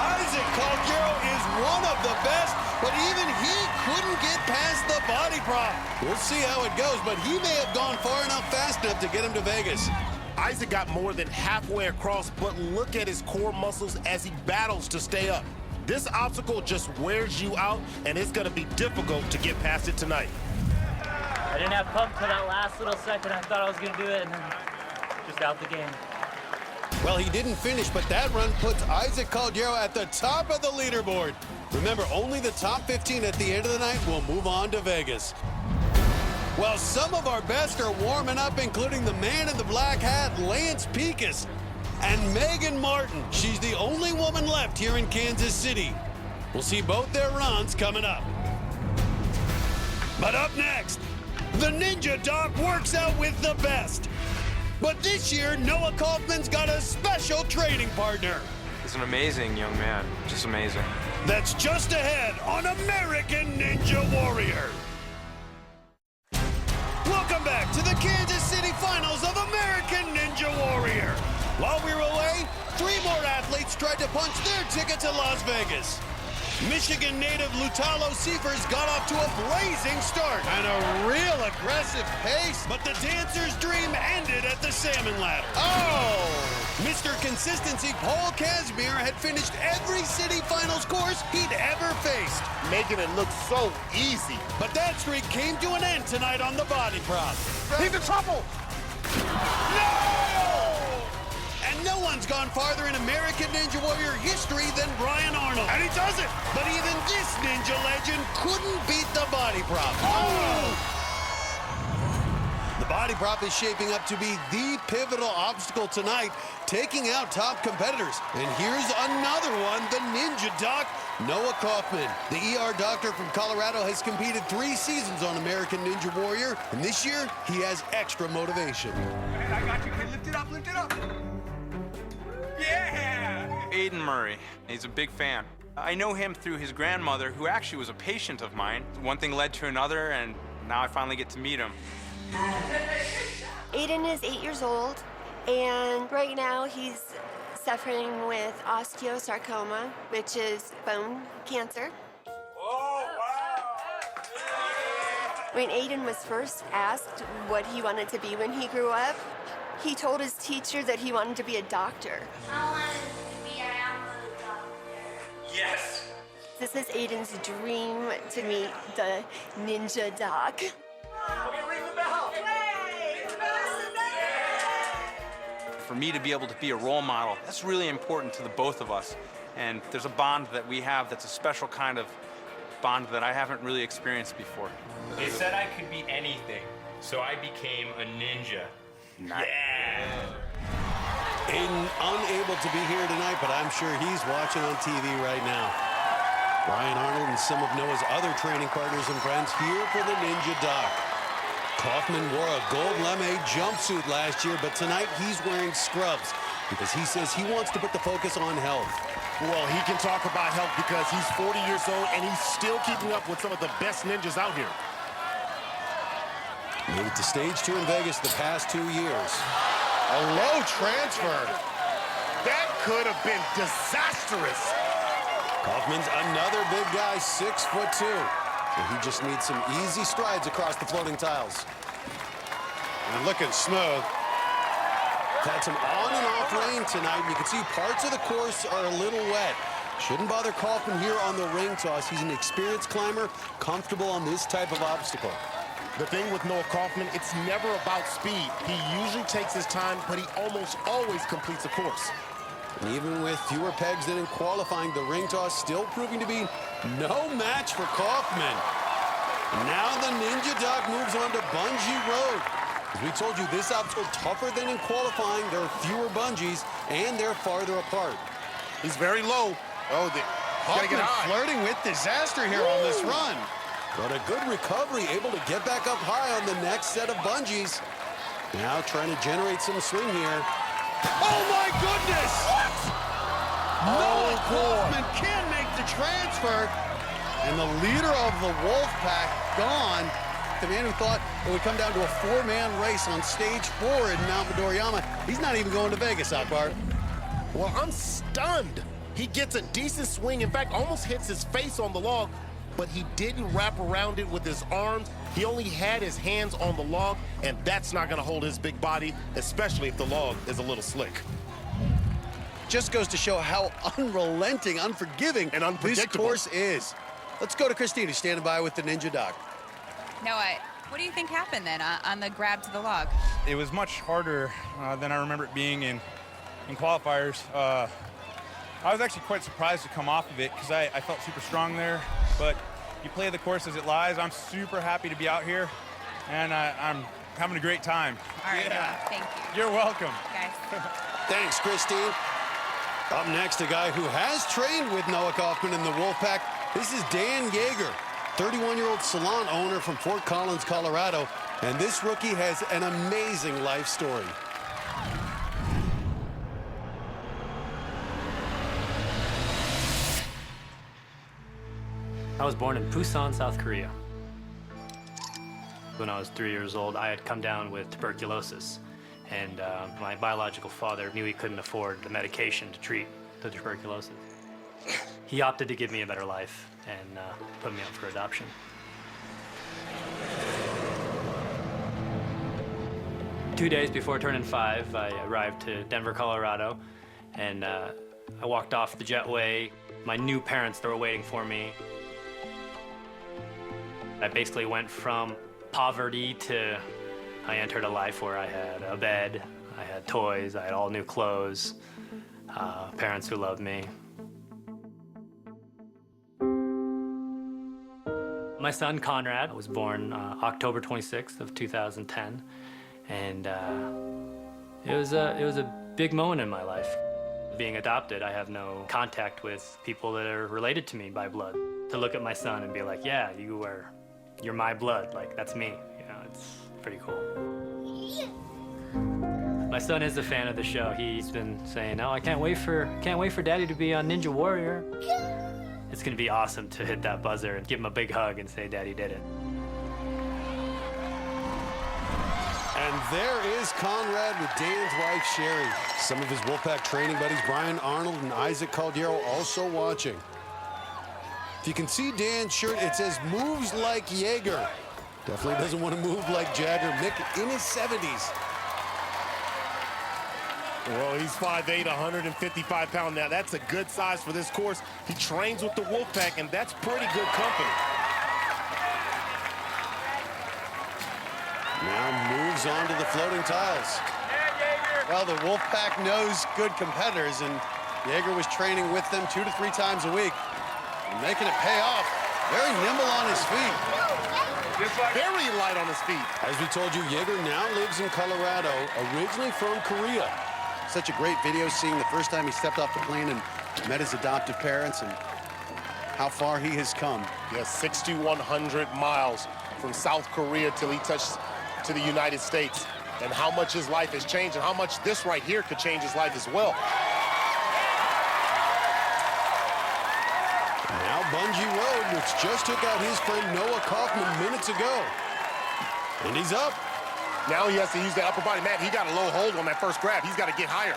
Speaker 3: Caldiero is one of the best, but even he couldn't get past the body prop. We'll see how it goes, but he may have gone far enough, fast enough to get him to Vegas.
Speaker 5: Isaac got more than halfway across, but look at his core muscles as he battles to stay up. This obstacle just wears you out, and it's going to be difficult to get past it tonight.
Speaker 1: I didn't have pump till that last little second. I thought I was going to do it, and then just out the game.
Speaker 3: Well, he didn't finish, but that run puts Isaac Caldiero at the top of the leaderboard. Remember, only the top 15 at the end of the night will move on to Vegas. Well, some of our best are warming up, including the man in the black hat, Lance Pekus, and Megan Martin. She's the only woman left here in Kansas City. We'll see both their runs coming up.
Speaker 2: But up next, the Ninja Doc works out with the best. But this year, Noah Kaufman's got a special training partner.
Speaker 8: He's an amazing young man, just amazing.
Speaker 2: That's just ahead on American Ninja Warrior. Welcome back to the Kansas City Finals of American Ninja Warrior. While we were away, 3 more athletes tried to punch their ticket to Las Vegas. Michigan native Lutalo Seifers got off to a blazing start and a real aggressive pace, but the dancer's dream ended at the salmon ladder. Oh! Mr. Consistency Paul Casimir had finished every city finals course he'd ever faced,
Speaker 20: making it look so easy.
Speaker 2: But that streak came to an end tonight on the body prop.
Speaker 20: He's in trouble!
Speaker 2: No! And no one's gone farther in American Ninja Warrior history than Brian Arnold. And he does it! But even this ninja legend couldn't beat the body prop. Oh! The body prop is shaping up to be the pivotal obstacle tonight, taking out top competitors. And here's another one, the Ninja Doc, Noah Kaufman. The ER doctor from Colorado has competed 3 seasons on American Ninja Warrior, and this year, he has extra motivation.
Speaker 15: I got you, kid. Lift it up, lift it up. Yeah!
Speaker 12: Aiden Murray, he's a big fan. I know him through his grandmother, who actually was a patient of mine. One thing led to another, and now I finally get to meet him.
Speaker 22: Aiden is 8 years old, and right now he's suffering with osteosarcoma, which is bone cancer.
Speaker 15: Oh, wow!
Speaker 22: When Aiden was first asked what he wanted to be when he grew up, he told his teacher that he wanted to be a doctor.
Speaker 13: I wanted to be a doctor.
Speaker 15: Yes!
Speaker 22: This is Aiden's dream to meet the Ninja Doc.
Speaker 15: Okay, ring the bell!
Speaker 12: For me to be able to be a role model, that's really important to the both of us. And there's a bond that we have that's a special kind of bond that I haven't really experienced before.
Speaker 21: They said I could be anything, so I became a ninja.
Speaker 12: Nice.
Speaker 21: Yeah!
Speaker 2: Aiden unable to be here tonight, but I'm sure he's watching on TV right now. Brian Arnold and some of Noah's other training partners and friends here for the Ninja Doc. Kaufman wore a gold lame jumpsuit last year, but tonight he's wearing scrubs because he says he wants to put the focus on health.
Speaker 5: Well, he can talk about health because he's 40 years old and he's still keeping up with some of the best ninjas out here.
Speaker 2: Made it to stage 2 in Vegas the past 2 years.
Speaker 20: A low transfer. That could have been disastrous.
Speaker 2: Kaufman's another big guy, 6'2". And he just needs some easy strides across the floating tiles. And looking smooth. Had some on and off rain tonight. You can see parts of the course are a little wet. Shouldn't bother Kaufman here on the ring toss. He's an experienced climber, comfortable on this type of obstacle.
Speaker 5: The thing with Noah Kaufman, it's never about speed. He usually takes his time, but he almost always completes a course.
Speaker 2: And even with fewer pegs than in qualifying, the ring toss still proving to be no match for Kaufman. And now the Ninja Doc moves on to Bungee Road. As we told you, this obstacle tougher than in qualifying. There are fewer bungees, and they're farther apart.
Speaker 5: He's very low. Oh,
Speaker 2: Kaufman flirting with disaster here on this run. But a good recovery, able to get back up high on the next set of bungees. Now trying to generate some swing here. Oh my goodness! What? Noah Kaufman can make the transfer. And the leader of the Wolf Pack gone. The man who thought it would come down to a 4-man race on stage 4 in Mount Midoriyama. He's not even going to Vegas, Akbar.
Speaker 5: Well, I'm stunned. He gets a decent swing. In fact, almost hits his face on the log, but he didn't wrap around it with his arms. He only had his hands on the log, and that's not gonna hold his big body, especially if the log is a little slick.
Speaker 2: Just goes to show how unrelenting, unforgiving, and unpredictable this course is. Let's go to Kristine, who's standing by with the Ninja Doc.
Speaker 7: Noah, what do you think happened then on the grab to the log?
Speaker 12: It was much harder than I remember it being in qualifiers. I was actually quite surprised to come off of it because I felt super strong there, but you play the course as it lies. I'm super happy to be out here, and I'm having a great time.
Speaker 7: All right, Noah, thank you.
Speaker 12: You're welcome.
Speaker 7: Guys.
Speaker 2: Thanks, Kristine. Up next, a guy who has trained with Noah Kaufman in the Wolfpack. This is Dan Yeager.
Speaker 10: 31-year-old salon owner from Fort Collins, Colorado, and this rookie has an amazing life story.
Speaker 6: I was born in Busan, South Korea. When I was 3 years old, I had come down with tuberculosis, and my biological father knew he couldn't afford the medication to treat the tuberculosis. He opted to give me a better life and put me up for adoption. Two days before turning 5, I arrived to Denver, Colorado, and I walked off the jetway. My new parents were waiting for me. I basically went from poverty to I entered a life where I had a bed, I had toys, I had all new clothes, parents who loved me. My son Conrad was born October 26th of 2010, and it was a big moment in my life. Being adopted, I have no contact with people that are related to me by blood. To look at my son and be like, yeah, you're my blood, like that's me. You know, it's pretty cool. My son is a fan of the show. He's been saying, "Oh, I can't wait for Daddy to be on Ninja Warrior." It's gonna be awesome to hit that buzzer and give him a big hug and say, "Daddy did it."
Speaker 10: And there is Conrad with Dan's wife, Sherry. Some of his Wolfpack training buddies, Brian Arnold and Isaac Caldiero, also watching. If you can see Dan's shirt, it says, "Moves like Jaeger." Definitely doesn't want to move like Jagger. Mick in his 70s.
Speaker 5: Well, he's 5'8", 155 pounds. Now, that's a good size for this course. He trains with the Wolfpack, and that's pretty good company.
Speaker 10: Now moves on to the floating tiles.
Speaker 3: Well, the Wolfpack knows good competitors, and Jaeger was training with them 2 to 3 times a week. And making it pay off. Very nimble on his feet.
Speaker 5: Very light on his feet.
Speaker 10: As we told you, Jaeger now lives in Colorado, originally from Korea.
Speaker 3: Such a great video seeing the first time he stepped off the plane and met his adoptive parents and how far he has come.
Speaker 5: Yeah, 6,100 miles from South Korea till he touched to the United States, and how much his life has changed and how much this right here could change his life as well.
Speaker 10: Now Bungee Road, which just took out his friend Noah Kaufman minutes ago. And he's up.
Speaker 5: Now he has to use that upper body. Man, he got a low hold on that first grab. He's got to get higher.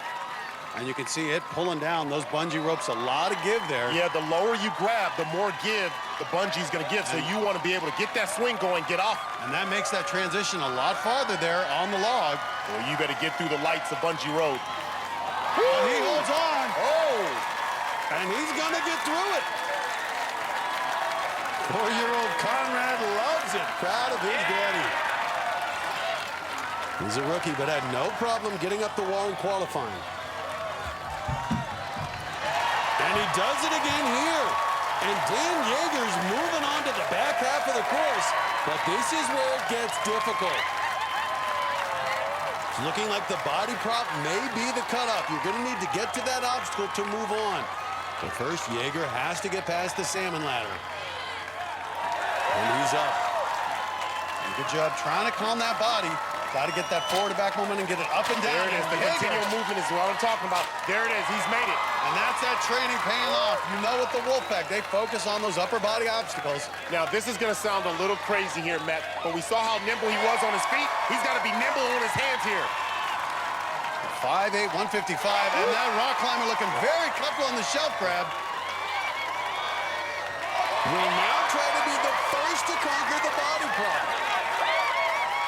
Speaker 3: And you can see it pulling down those bungee ropes. A lot of give there.
Speaker 5: Yeah, the lower you grab, the more give the bungee's going to give. So you want to be able to get that swing going, get off.
Speaker 3: And that makes that transition a lot farther there on the log.
Speaker 5: Well, you better get through the lights of Bungee Road.
Speaker 3: And he holds on.
Speaker 5: Oh!
Speaker 10: And he's going to get through it.
Speaker 3: 4-year-old Conrad loves it.
Speaker 10: Proud of his daddy. He's a rookie, but had no problem getting up the wall in qualifying. And he does it again here. And Dan Jaeger's moving on to the back half of the course, but this is where it gets difficult. It's looking like the body prop may be the cutoff. You're going to need to get to that obstacle to move on. But first, Jaeger has to get past the salmon ladder. And he's up.
Speaker 3: Good job trying to calm that body. Got to get that forward to back momentum and get it up and down.
Speaker 5: There it is. The continual movement is what I'm talking about. There it is. He's made it.
Speaker 3: And that's that training paying off. You know, with the Wolfpack, they focus on those upper body obstacles.
Speaker 5: Now, this is going to sound a little crazy here, Matt, but we saw how nimble he was on his feet. He's got to be nimble on his hands here.
Speaker 3: 5'8", 155, and that rock climber looking very comfortable on the shelf grab.
Speaker 10: Will now try to be the first to conquer the body prop.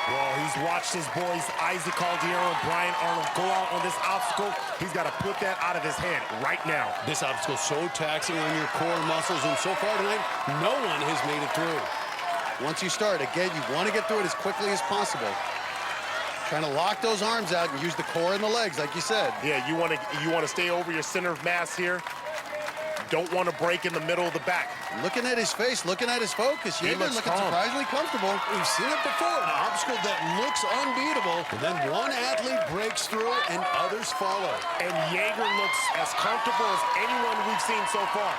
Speaker 5: Well, he's watched his boys, Isaac Caldiero and Brian Arnold, go out on this obstacle. He's got to put that out of his head right now.
Speaker 10: This obstacle is so taxing on your core muscles, and so far tonight, no one has made it through.
Speaker 3: Once you start, again, you want to get through it as quickly as possible. Trying to lock those arms out and use the core and the legs, like you said.
Speaker 5: Yeah, you want to stay over your center of mass here. Don't want to break in the middle of the back.
Speaker 3: Looking at his face, looking at his focus, Jaeger looking surprisingly comfortable.
Speaker 10: We've seen it before, an obstacle that looks unbeatable, and then one athlete breaks through and others follow.
Speaker 5: And Jaeger looks as comfortable as anyone we've seen so far.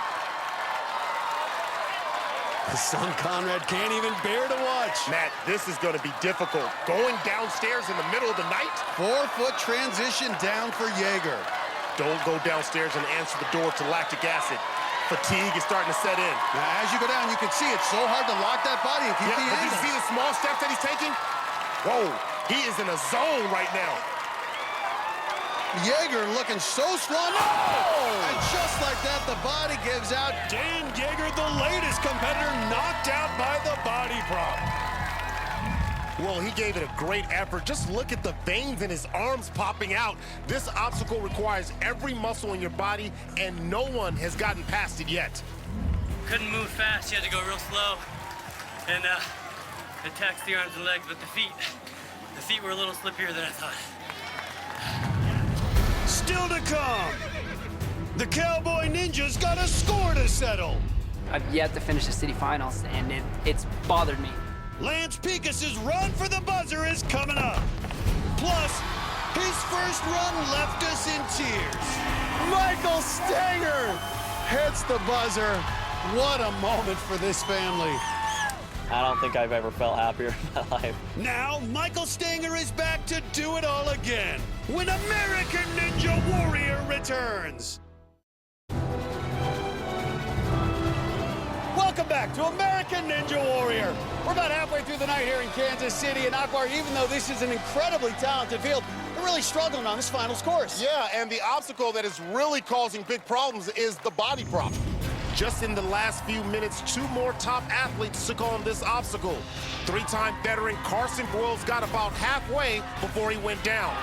Speaker 10: His son Conrad can't even bear to watch.
Speaker 5: Matt, this is going to be difficult. Going downstairs in the middle of the night?
Speaker 10: 4-foot transition down for Jaeger.
Speaker 5: Don't go downstairs and answer the door to lactic acid. Fatigue is starting to set in.
Speaker 10: Now, as you go down, you can see it's so hard to lock that body and keep the
Speaker 5: But did you
Speaker 10: angles.
Speaker 5: see the small steps that he's taking? Whoa, he is in a zone right now.
Speaker 10: Jaeger looking so slow. No! And just like that, the body gives out.
Speaker 3: Dan Jaeger, the latest competitor, knocked out by the body prop.
Speaker 5: Well, he gave it a great effort. Just look at the veins in his arms popping out. This obstacle requires every muscle in your body, and no one has gotten past it yet.
Speaker 1: Couldn't move fast, you had to go real slow. And it taxed the arms and legs, but the feet were a little slippier than I thought.
Speaker 2: Still to come. The Cowboy Ninja's got a score to settle.
Speaker 11: I've yet to finish the city finals, and it's bothered me.
Speaker 2: Lance Picas's run for the buzzer is coming up. Plus, his first run left us in tears.
Speaker 3: Michael Stenger hits the buzzer. What a moment for this family.
Speaker 9: I don't think I've ever felt happier in my life.
Speaker 2: Now, Michael Stenger is back to do it all again when American Ninja Warrior returns. Welcome back to American Ninja Warrior. We're about halfway through the night here in Kansas City, and Akbar, even though this is an incredibly talented field, they're really struggling on this finals course.
Speaker 5: Yeah, and the obstacle that is really causing big problems is the body prop. Just in the last few minutes, 2 more top athletes took on this obstacle. 3-time veteran Carson Broyles got about halfway before he went down.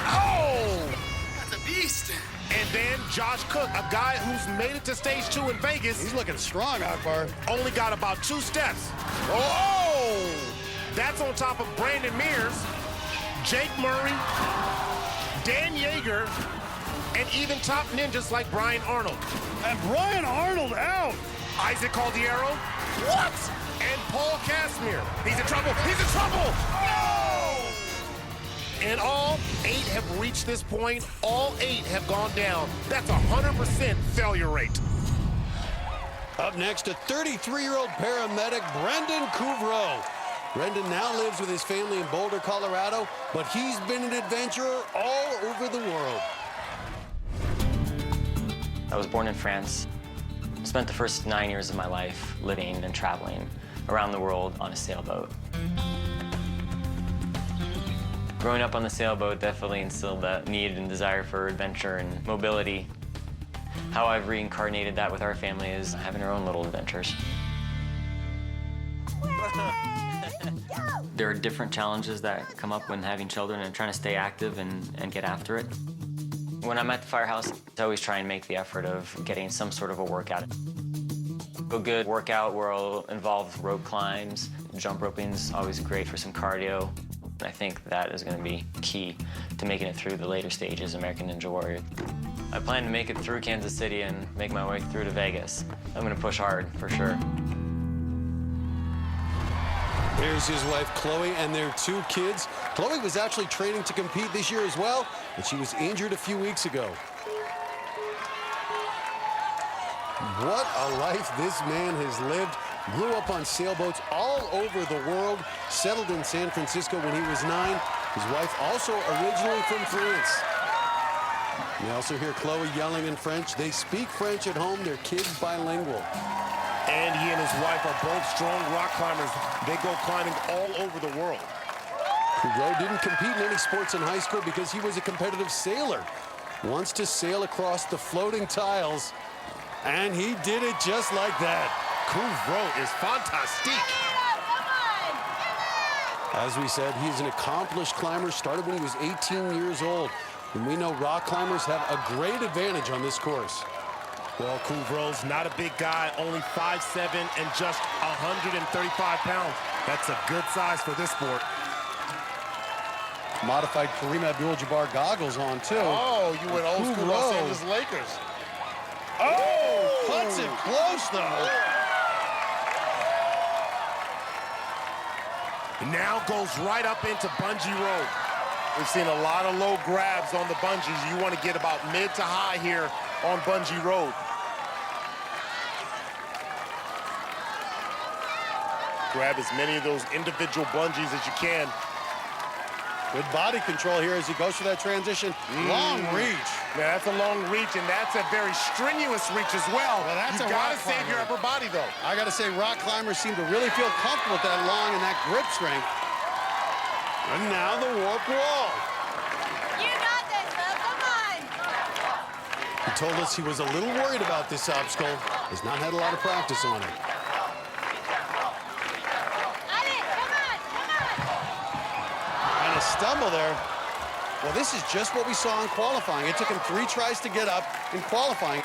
Speaker 5: Oh!
Speaker 3: That's a beast.
Speaker 5: And then Josh Cook, a guy who's made it to stage 2 in Vegas.
Speaker 3: He's looking strong, Akbar.
Speaker 5: Only got about 2 steps. Oh! That's on top of Brandon Mears, Jake Murray, Dan Jaeger, and even top ninjas like Brian Arnold.
Speaker 2: And Brian Arnold out.
Speaker 5: Isaac Caldiero. What? And Paul Casimir. He's in trouble. He's in trouble. No! In all, 8 have reached this point. All 8 have gone down. That's 100% failure rate.
Speaker 10: Up next, a 33-year-old paramedic, Brendan Couvreau. Brendan now lives with his family in Boulder, Colorado, but he's been an adventurer all over the world.
Speaker 9: I was born in France. Spent the first 9 years of my life living and traveling around the world on a sailboat. Growing up on the sailboat definitely instilled that need and desire for adventure and mobility. How I've reincarnated that with our family is having our own little adventures. There are different challenges that come up when having children and trying to stay active and get after it. When I'm at the firehouse, I always try and make the effort of getting some sort of a workout. A good workout will involve rope climbs. Jump roping's always great for some cardio. I think that is going to be key to making it through the later stages of American Ninja Warrior. I plan to make it through Kansas City and make my way through to Vegas. I'm going to push hard, for sure.
Speaker 10: There's his wife, Chloe, and their 2 kids. Chloe was actually training to compete this year as well, but she was injured a few weeks ago. What a life this man has lived. Grew up on sailboats all over the world, settled in San Francisco when he was 9. His wife also originally from France. You also hear Chloe yelling in French. They speak French at home. Their kids bilingual.
Speaker 5: And he and his wife are both strong rock climbers. They go climbing all over the world.
Speaker 10: Couvreau didn't compete in any sports in high school because he was a competitive sailor. Wants to sail across the floating tiles, and he did it just like that.
Speaker 5: Couvreau is fantastic.
Speaker 10: As we said, he's an accomplished climber. Started when he was 18 years old. And we know rock climbers have a great advantage on this course.
Speaker 5: Well, Couvreau's not a big guy, only 5'7" and just 135 pounds. That's a good size for this sport.
Speaker 10: Modified Kareem Abdul-Jabbar goggles on, too.
Speaker 5: Oh, you went old school Los Angeles Lakers.
Speaker 2: Oh, cuts it close, though.
Speaker 5: Now goes right up into bungee rope. We've seen a lot of low grabs on the bungees. You want to get about mid to high here on bungee rope.
Speaker 20: Grab as many of those individual bungees as you can.
Speaker 3: Good body control here as he goes through that transition. Long reach.
Speaker 20: Yeah, that's a long reach, and that's a very strenuous reach as well.
Speaker 3: Well, that's
Speaker 20: you
Speaker 3: a
Speaker 20: gotta
Speaker 3: rock
Speaker 20: save
Speaker 3: climber.
Speaker 20: your upper body, though.
Speaker 3: I gotta say, rock climbers seem to really feel comfortable with that long and that grip strength.
Speaker 10: And now the warp wall.
Speaker 4: You got this, Will. Come on.
Speaker 3: He told us he was a little worried about this obstacle. He's not had a lot of practice on it. And a stumble there. Well, this is just what we saw in qualifying. It took him 3 tries to get up in qualifying.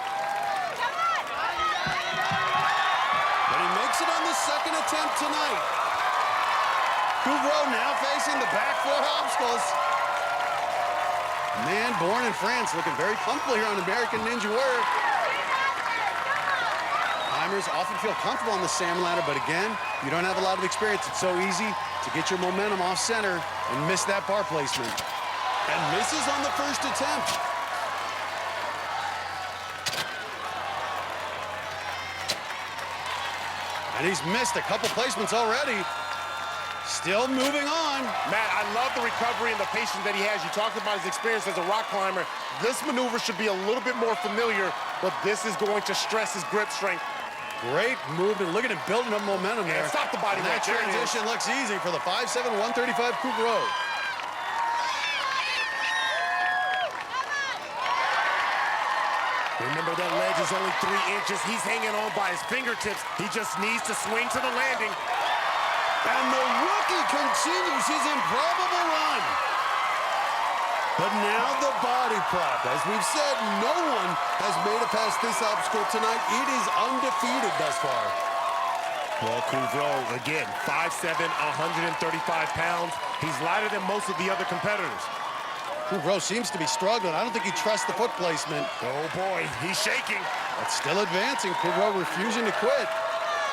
Speaker 3: But he makes it on the second attempt tonight. Couvreau now facing the back 4 obstacles. Man born in France, looking very comfortable here on American Ninja Warrior. Climbers often feel comfortable on the salmon ladder, but again, you don't have a lot of experience. It's so easy to get your momentum off center and miss that bar placement. And misses on the first attempt. And he's missed a couple placements already. Still moving on.
Speaker 20: Matt, I love the recovery and the patience that he has. You talked about his experience as a rock climber. This maneuver should be a little bit more familiar, but this is going to stress his grip strength.
Speaker 3: Great movement. Look at him building up momentum there.
Speaker 20: Stop the body
Speaker 3: and that
Speaker 20: weight.
Speaker 3: transition looks easy for the 5'7", 135 Couvreau.
Speaker 20: Remember, that ledge is only 3 inches. He's hanging on by his fingertips. He just needs to swing to the landing.
Speaker 3: And the rookie continues his improbable run. But now the body prop. As we've said, no one has made it past this obstacle tonight. It is undefeated thus far.
Speaker 20: Well, Couvreau, again, 5'7", 135 pounds. He's lighter than most of the other competitors.
Speaker 3: Couvreau seems to be struggling. I don't think he trusts the foot placement.
Speaker 20: Oh, boy, he's shaking.
Speaker 3: But still advancing. Couvreau refusing to quit.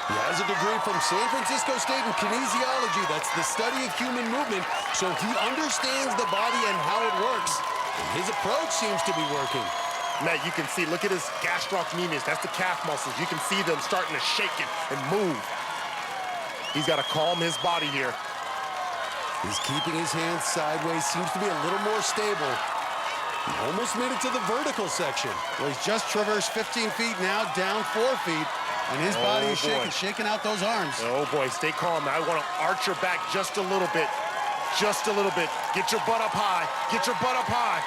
Speaker 3: He has a degree from San Francisco State in kinesiology. That's the study of human movement. So he understands the body and how it works. And his approach seems to be working.
Speaker 20: Matt, you can see, look at his gastrocnemius. That's the calf muscles. You can see them starting to shake it and move. He's got to calm his body here.
Speaker 3: He's keeping his hands sideways. Seems to be a little more stable. He almost made it to the vertical section. Well, he's just traversed 15 feet now, down 4 feet. And his body is shaking out those arms.
Speaker 20: Oh, boy, stay calm. Now I want to arch your back just a little bit. Just a little bit. Get your butt up high. Get your butt up high.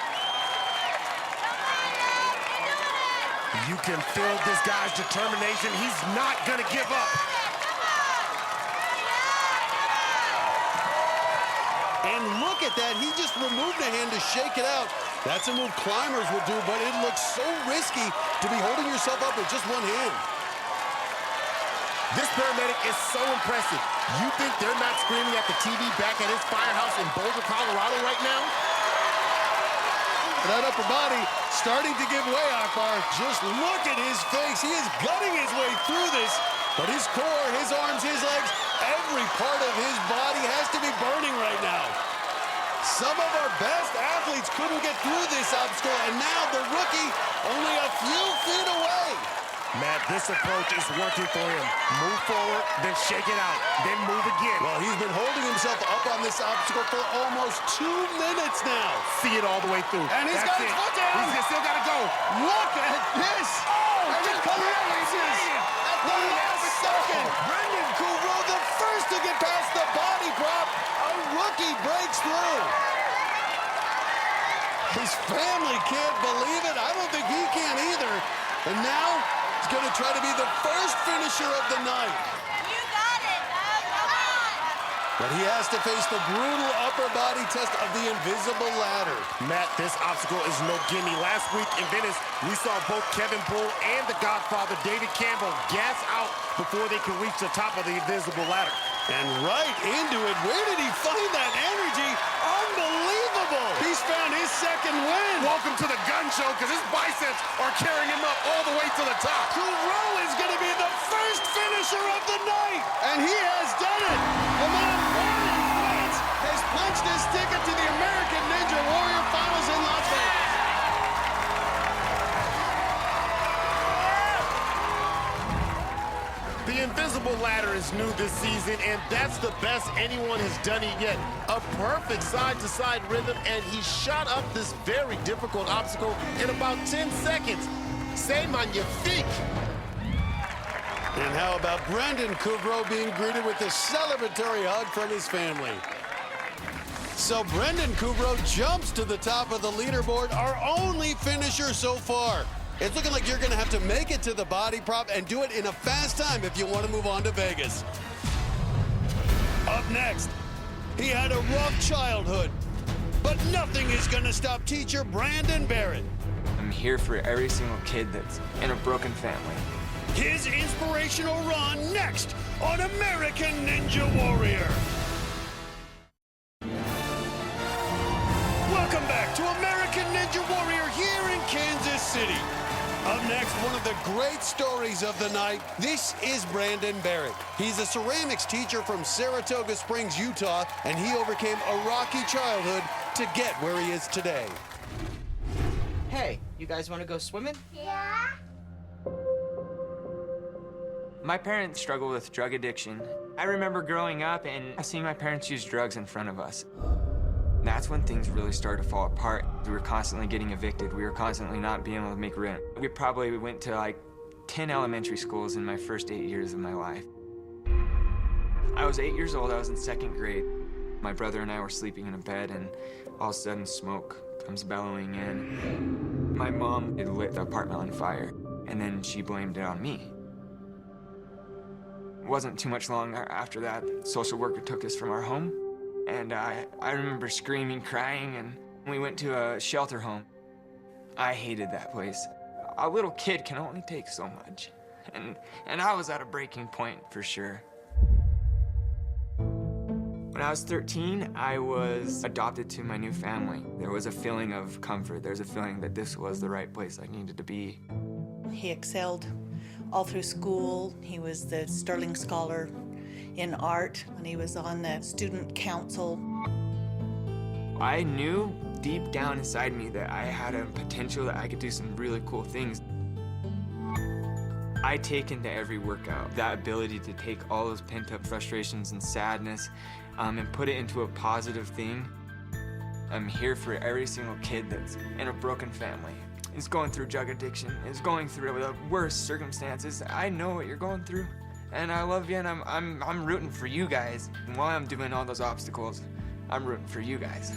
Speaker 20: You can feel this guy's determination. He's not going to give up.
Speaker 3: And look at that. He just removed a hand to shake it out. That's a move climbers will do, but it looks so risky to be holding yourself up with just one hand.
Speaker 20: This paramedic is so impressive. You think they're not screaming at the TV back at his firehouse in Boulder, Colorado right now?
Speaker 3: That upper body starting to give way, Akbar. Just look at his face. He is gutting his way through this. But his core, his arms, his legs, every part of his body has to be burning right now. Some of our best athletes couldn't get through this obstacle, and now the rookie only a few feet away.
Speaker 20: Matt, this approach is working for him. Move forward, then shake it out, then move again.
Speaker 3: Well, he's been holding himself up on this obstacle for almost 2 minutes now.
Speaker 20: See it all the way through.
Speaker 3: And he's got his foot down.
Speaker 20: He's still got to go.
Speaker 3: Look at this.
Speaker 20: Oh,
Speaker 3: and it collapses at the last second. Brendan Couvreau, the first to get past the body prop. A rookie breaks through. His family can't believe it. I don't think he can either. And now he's going to try to be the first finisher of the night.
Speaker 4: You got it. Come on.
Speaker 3: But he has to face the brutal upper body test of the invisible ladder.
Speaker 20: Matt, this obstacle is no gimme. Last week in Venice, we saw both Kevin Bull and the Godfather, David Campbell, gas out before they could reach the top of the invisible ladder.
Speaker 3: And right into it. Where did he find that energy? Unbelievable. He's found his second win.
Speaker 20: Welcome to the gun show, because his biceps are carrying him up all the way to the top.
Speaker 3: Couvreau is going to be the first finisher of the night. And he has done it. The man born in France has punched his ticket to the American Ninja Warrior Finals in Las Vegas.
Speaker 20: The
Speaker 5: invisible ladder is new this season, and that's the best anyone has done it yet. A perfect side-to-side rhythm, and he shot up this very difficult obstacle in about 10 seconds. C'est magnifique!
Speaker 3: And how about Brendan Kubro being greeted with a celebratory hug from his family? So Brendan Kubro jumps to the top of the leaderboard, our only finisher so far. It's looking like you're going to have to make it to the body prop and do it in a fast time if you want to move on to Vegas.
Speaker 10: Up next, he had a rough childhood, but nothing is going to stop teacher Brandon Barrett.
Speaker 8: I'm here for every single kid that's in a broken family.
Speaker 10: His inspirational run next on American Ninja Warrior. Welcome back to American Ninja Warrior here in Kansas City.
Speaker 3: Up next, one of the great stories of the night. This is Brandon Barrett. He's a ceramics teacher from Saratoga Springs, Utah, and he overcame a rocky childhood to get where he is today.
Speaker 14: Hey, you guys want to go swimming?
Speaker 13: Yeah.
Speaker 8: My parents struggled with drug addiction. I remember growing up and seeing my parents use drugs in front of us. That's when things really started to fall apart. We were constantly getting evicted. We were constantly not being able to make rent. We probably went to like 10 elementary schools in my first 8 years of my life. I was 8 years old, I was in 2nd grade. My brother and I were sleeping in a bed and all of a sudden smoke comes bellowing in. My mom had lit the apartment on fire and then she blamed it on me. It wasn't too much longer after that, social worker took us from our home. And I remember screaming, crying, and we went to a shelter home. I hated that place. A little kid can only take so much. And I was at a breaking point, for sure. When I was 13, I was adopted to my new family. There was a feeling of comfort. There was a feeling that this was the right place I needed to be.
Speaker 16: He excelled all through school. He was the Sterling Scholar in art, and he was on the student council.
Speaker 8: I knew deep down inside me that I had a potential that I could do some really cool things. I take into every workout that ability to take all those pent-up frustrations and sadness and put it into a positive thing. I'm here for every single kid that's in a broken family. Is going through drug addiction, is going through the worst circumstances. I know what you're going through. And I love you, and I'm rooting for you guys. And while I'm doing all those obstacles, I'm rooting for you guys.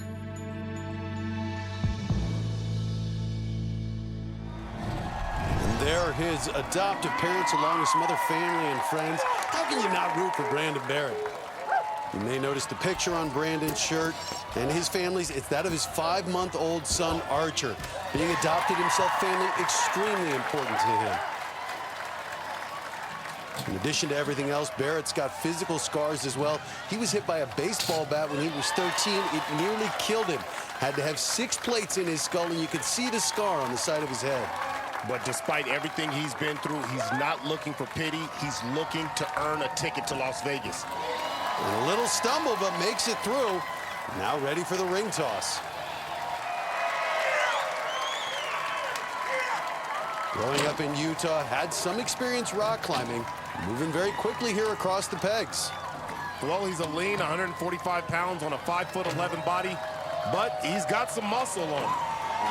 Speaker 3: And there are his adoptive parents along with some other family and friends. How can you not root for Brandon Barrett? You may notice the picture on Brandon's shirt and his family's. It's that of his 5-month-old son, Archer. Being adopted himself, family, extremely important to him. In addition to everything else, Barrett's got physical scars as well. He was hit by a baseball bat when he was 13. It nearly killed him. Had to have 6 plates in his skull, and you could see the scar on the side of his head.
Speaker 5: But despite everything he's been through, he's not looking for pity. He's looking to earn a ticket to Las Vegas.
Speaker 3: And a little stumble, but makes it through. Now ready for the ring toss. Growing up in Utah, had some experience rock climbing. Moving very quickly here across the pegs.
Speaker 5: Well, he's a lean 145 pounds on a 5'11" body, but he's got some muscle on him.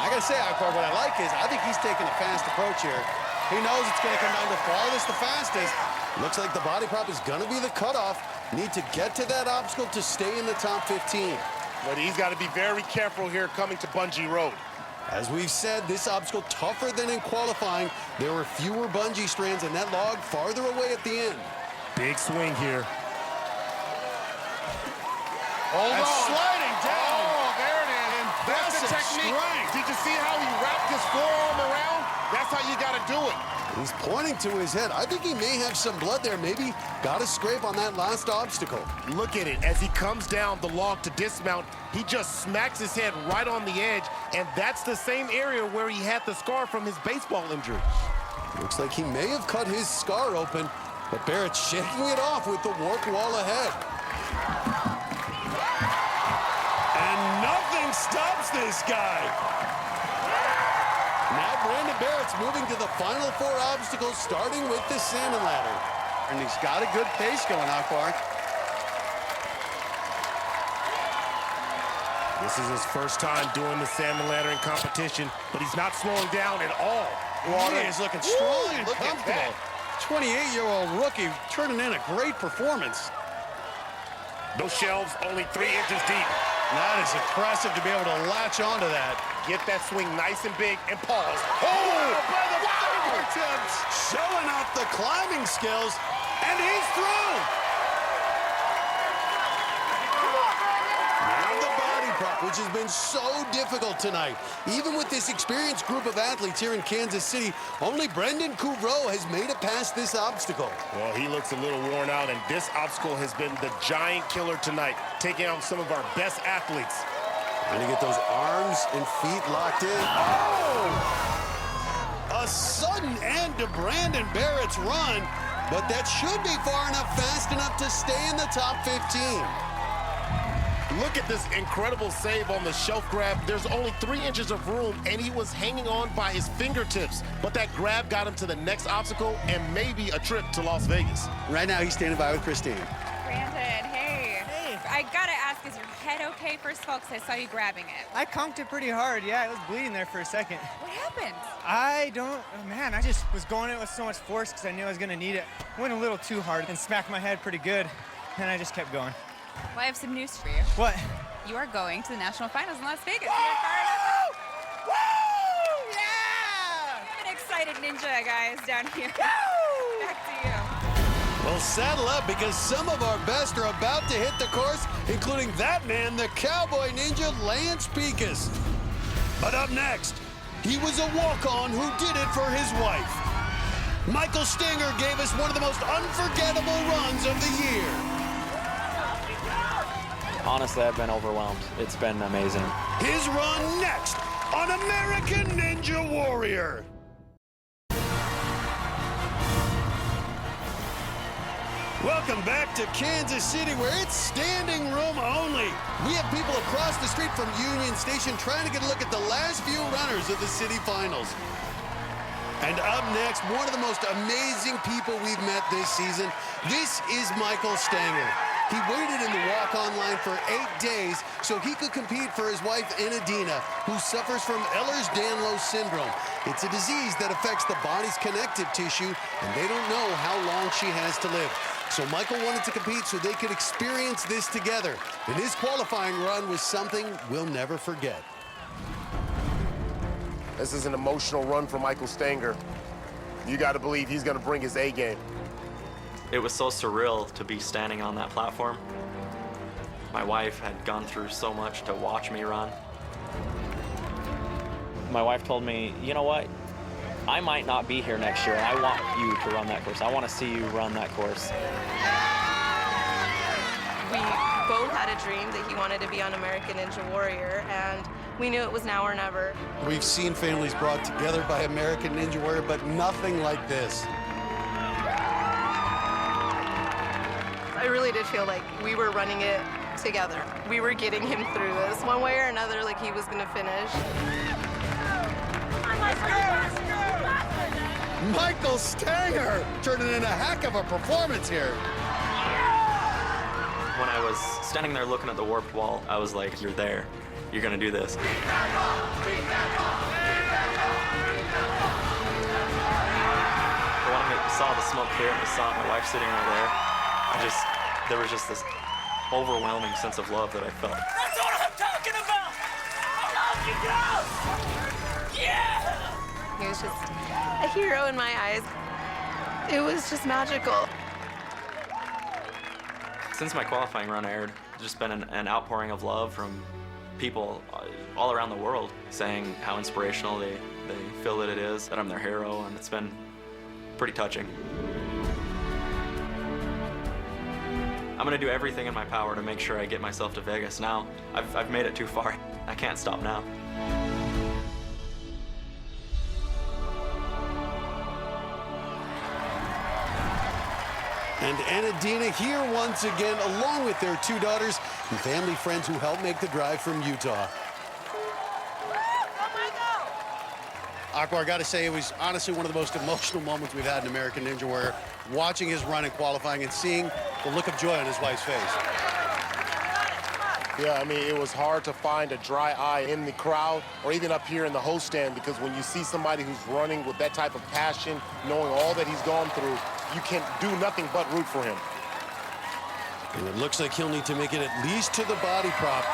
Speaker 3: I gotta say, Akbar, what I like is I think he's taking a fast approach here. He knows it's gonna come down to farthest the fastest. Looks like the body prop is gonna be the cutoff. Need to get to that obstacle to stay in the top 15.
Speaker 5: But he's got to be very careful here coming to Bungee Road.
Speaker 3: As we've said, this obstacle tougher than in qualifying. There were fewer bungee strands and that log farther away at the end.
Speaker 5: Big swing here.
Speaker 2: Hold on.
Speaker 5: Sliding down.
Speaker 2: Oh, there it is. That's the technique. Did you see how he wrapped his forearm around? That's how you got to do it.
Speaker 3: He's pointing to his head. I think he may have some blood there. Maybe got a scrape on that last obstacle.
Speaker 5: Look at it. As he comes down the log to dismount, he just smacks his head right on the edge, and that's the same area where he had the scar from his baseball injury.
Speaker 3: Looks like he may have cut his scar open, but Barrett's shaking it off with the warp wall ahead.
Speaker 10: And nothing stops this guy.
Speaker 3: Now Brandon Barrett's moving to the final 4 obstacles, starting with the salmon ladder. And he's got a good pace going, Akbar.
Speaker 5: This is his first time doing the salmon laddering competition, but he's not slowing down at all.
Speaker 3: He is looking strong and comfortable. 28-year-old rookie turning in a great performance.
Speaker 5: Those shelves only 3 inches deep.
Speaker 3: That is impressive to be able to latch onto that.
Speaker 5: Get that swing nice and big and pause.
Speaker 3: Oh, by the fingertips. Showing off the climbing skills, and he's through. Now the body prop, which has been so difficult tonight. Even with this experienced group of athletes here in Kansas City, only Brendan Couvreau has made it past this obstacle.
Speaker 5: Well, he looks a little worn out, and this obstacle has been the giant killer tonight, taking out some of our best athletes.
Speaker 3: Trying to get those arms and feet locked in. Oh! A sudden end to Brandon Barrett's run, but that should be far enough, fast enough to stay in the top 15.
Speaker 5: Look at this incredible save on the shelf grab. There's only 3 inches of room, and he was hanging on by his fingertips. But that grab got him to the next obstacle and maybe a trip to Las Vegas.
Speaker 3: Right now, he's standing by with Kristine.
Speaker 7: Brandon, hey. I gotta ask, is your head okay, first of all, because I saw you grabbing it?
Speaker 17: I conked it pretty hard, yeah. It was bleeding there for a second.
Speaker 7: What happened?
Speaker 17: I just was going in with so much force because I knew I was gonna need it. Went a little too hard and smacked my head pretty good, and I just kept going.
Speaker 7: Well, I have some news for you.
Speaker 17: What?
Speaker 7: You are going to the national finals in Las Vegas.
Speaker 17: Woo! Yeah!
Speaker 7: We have an excited ninja, guys, down here. Woo! Back to you.
Speaker 3: Well, saddle up, because some of our best are about to hit the course, including that man, the cowboy ninja, Lance Pekus. But up next, he was a walk-on who did it for his wife. Michael Stenger gave us one of the most unforgettable runs of the year.
Speaker 18: Honestly, I've been overwhelmed. It's been amazing.
Speaker 3: His run next on American Ninja Warrior. Welcome back to Kansas City, where it's standing room only. We have people across the street from Union Station trying to get a look at the last few runners of the city finals. And up next, one of the most amazing people we've met this season. This is Michael Stenger. He waited in the walk-on line for 8 days so he could compete for his wife, Enadina, who suffers from Ehlers-Danlos syndrome. It's a disease that affects the body's connective tissue, and they don't know how long she has to live. So Michael wanted to compete so they could experience this together. And his qualifying run was something we'll never forget.
Speaker 20: This is an emotional run for Michael Stenger. You got to believe he's going to bring his A game.
Speaker 18: It was so surreal to be standing on that platform. My wife had gone through so much to watch me run. My wife told me, you know what? I might not be here next year, and I want you to run that course. I want to see you run that course.
Speaker 23: We both had a dream that he wanted to be on American Ninja Warrior, and we knew it was now or never.
Speaker 3: We've seen families brought together by American Ninja Warrior, but nothing like this.
Speaker 23: I really did feel like we were running it together. We were getting him through this one way or another, like he was gonna finish.
Speaker 3: Michael Stenger turning in a heck of a performance here.
Speaker 18: When I was standing there looking at the warped wall, I was like, you're there. You're gonna do this. But when I saw the smoke clear and I saw my wife sitting right there, there was just this overwhelming sense of love that I felt.
Speaker 15: That's what I'm talking about! I love you, girls! Yeah!
Speaker 23: He was just a hero in my eyes. It was just magical.
Speaker 18: Since my qualifying run aired, there's just been an outpouring of love from people all around the world saying how inspirational they feel that it is, that I'm their hero, and it's been pretty touching. I'm gonna do everything in my power to make sure I get myself to Vegas now. I've made it too far. I can't stop now.
Speaker 3: And Enadina here once again, along with their 2 daughters and family friends who helped make the drive from Utah. Akbar, got to say, it was honestly one of the most emotional moments we've had in American Ninja Warrior, watching his run in qualifying and seeing the look of joy on his wife's face.
Speaker 20: Yeah, I mean, it was hard to find a dry eye in the crowd or even up here in the host stand, because when you see somebody who's running with that type of passion, knowing all that he's gone through, you can do nothing but root for him.
Speaker 3: And it looks like he'll need to make it at least to the body prop,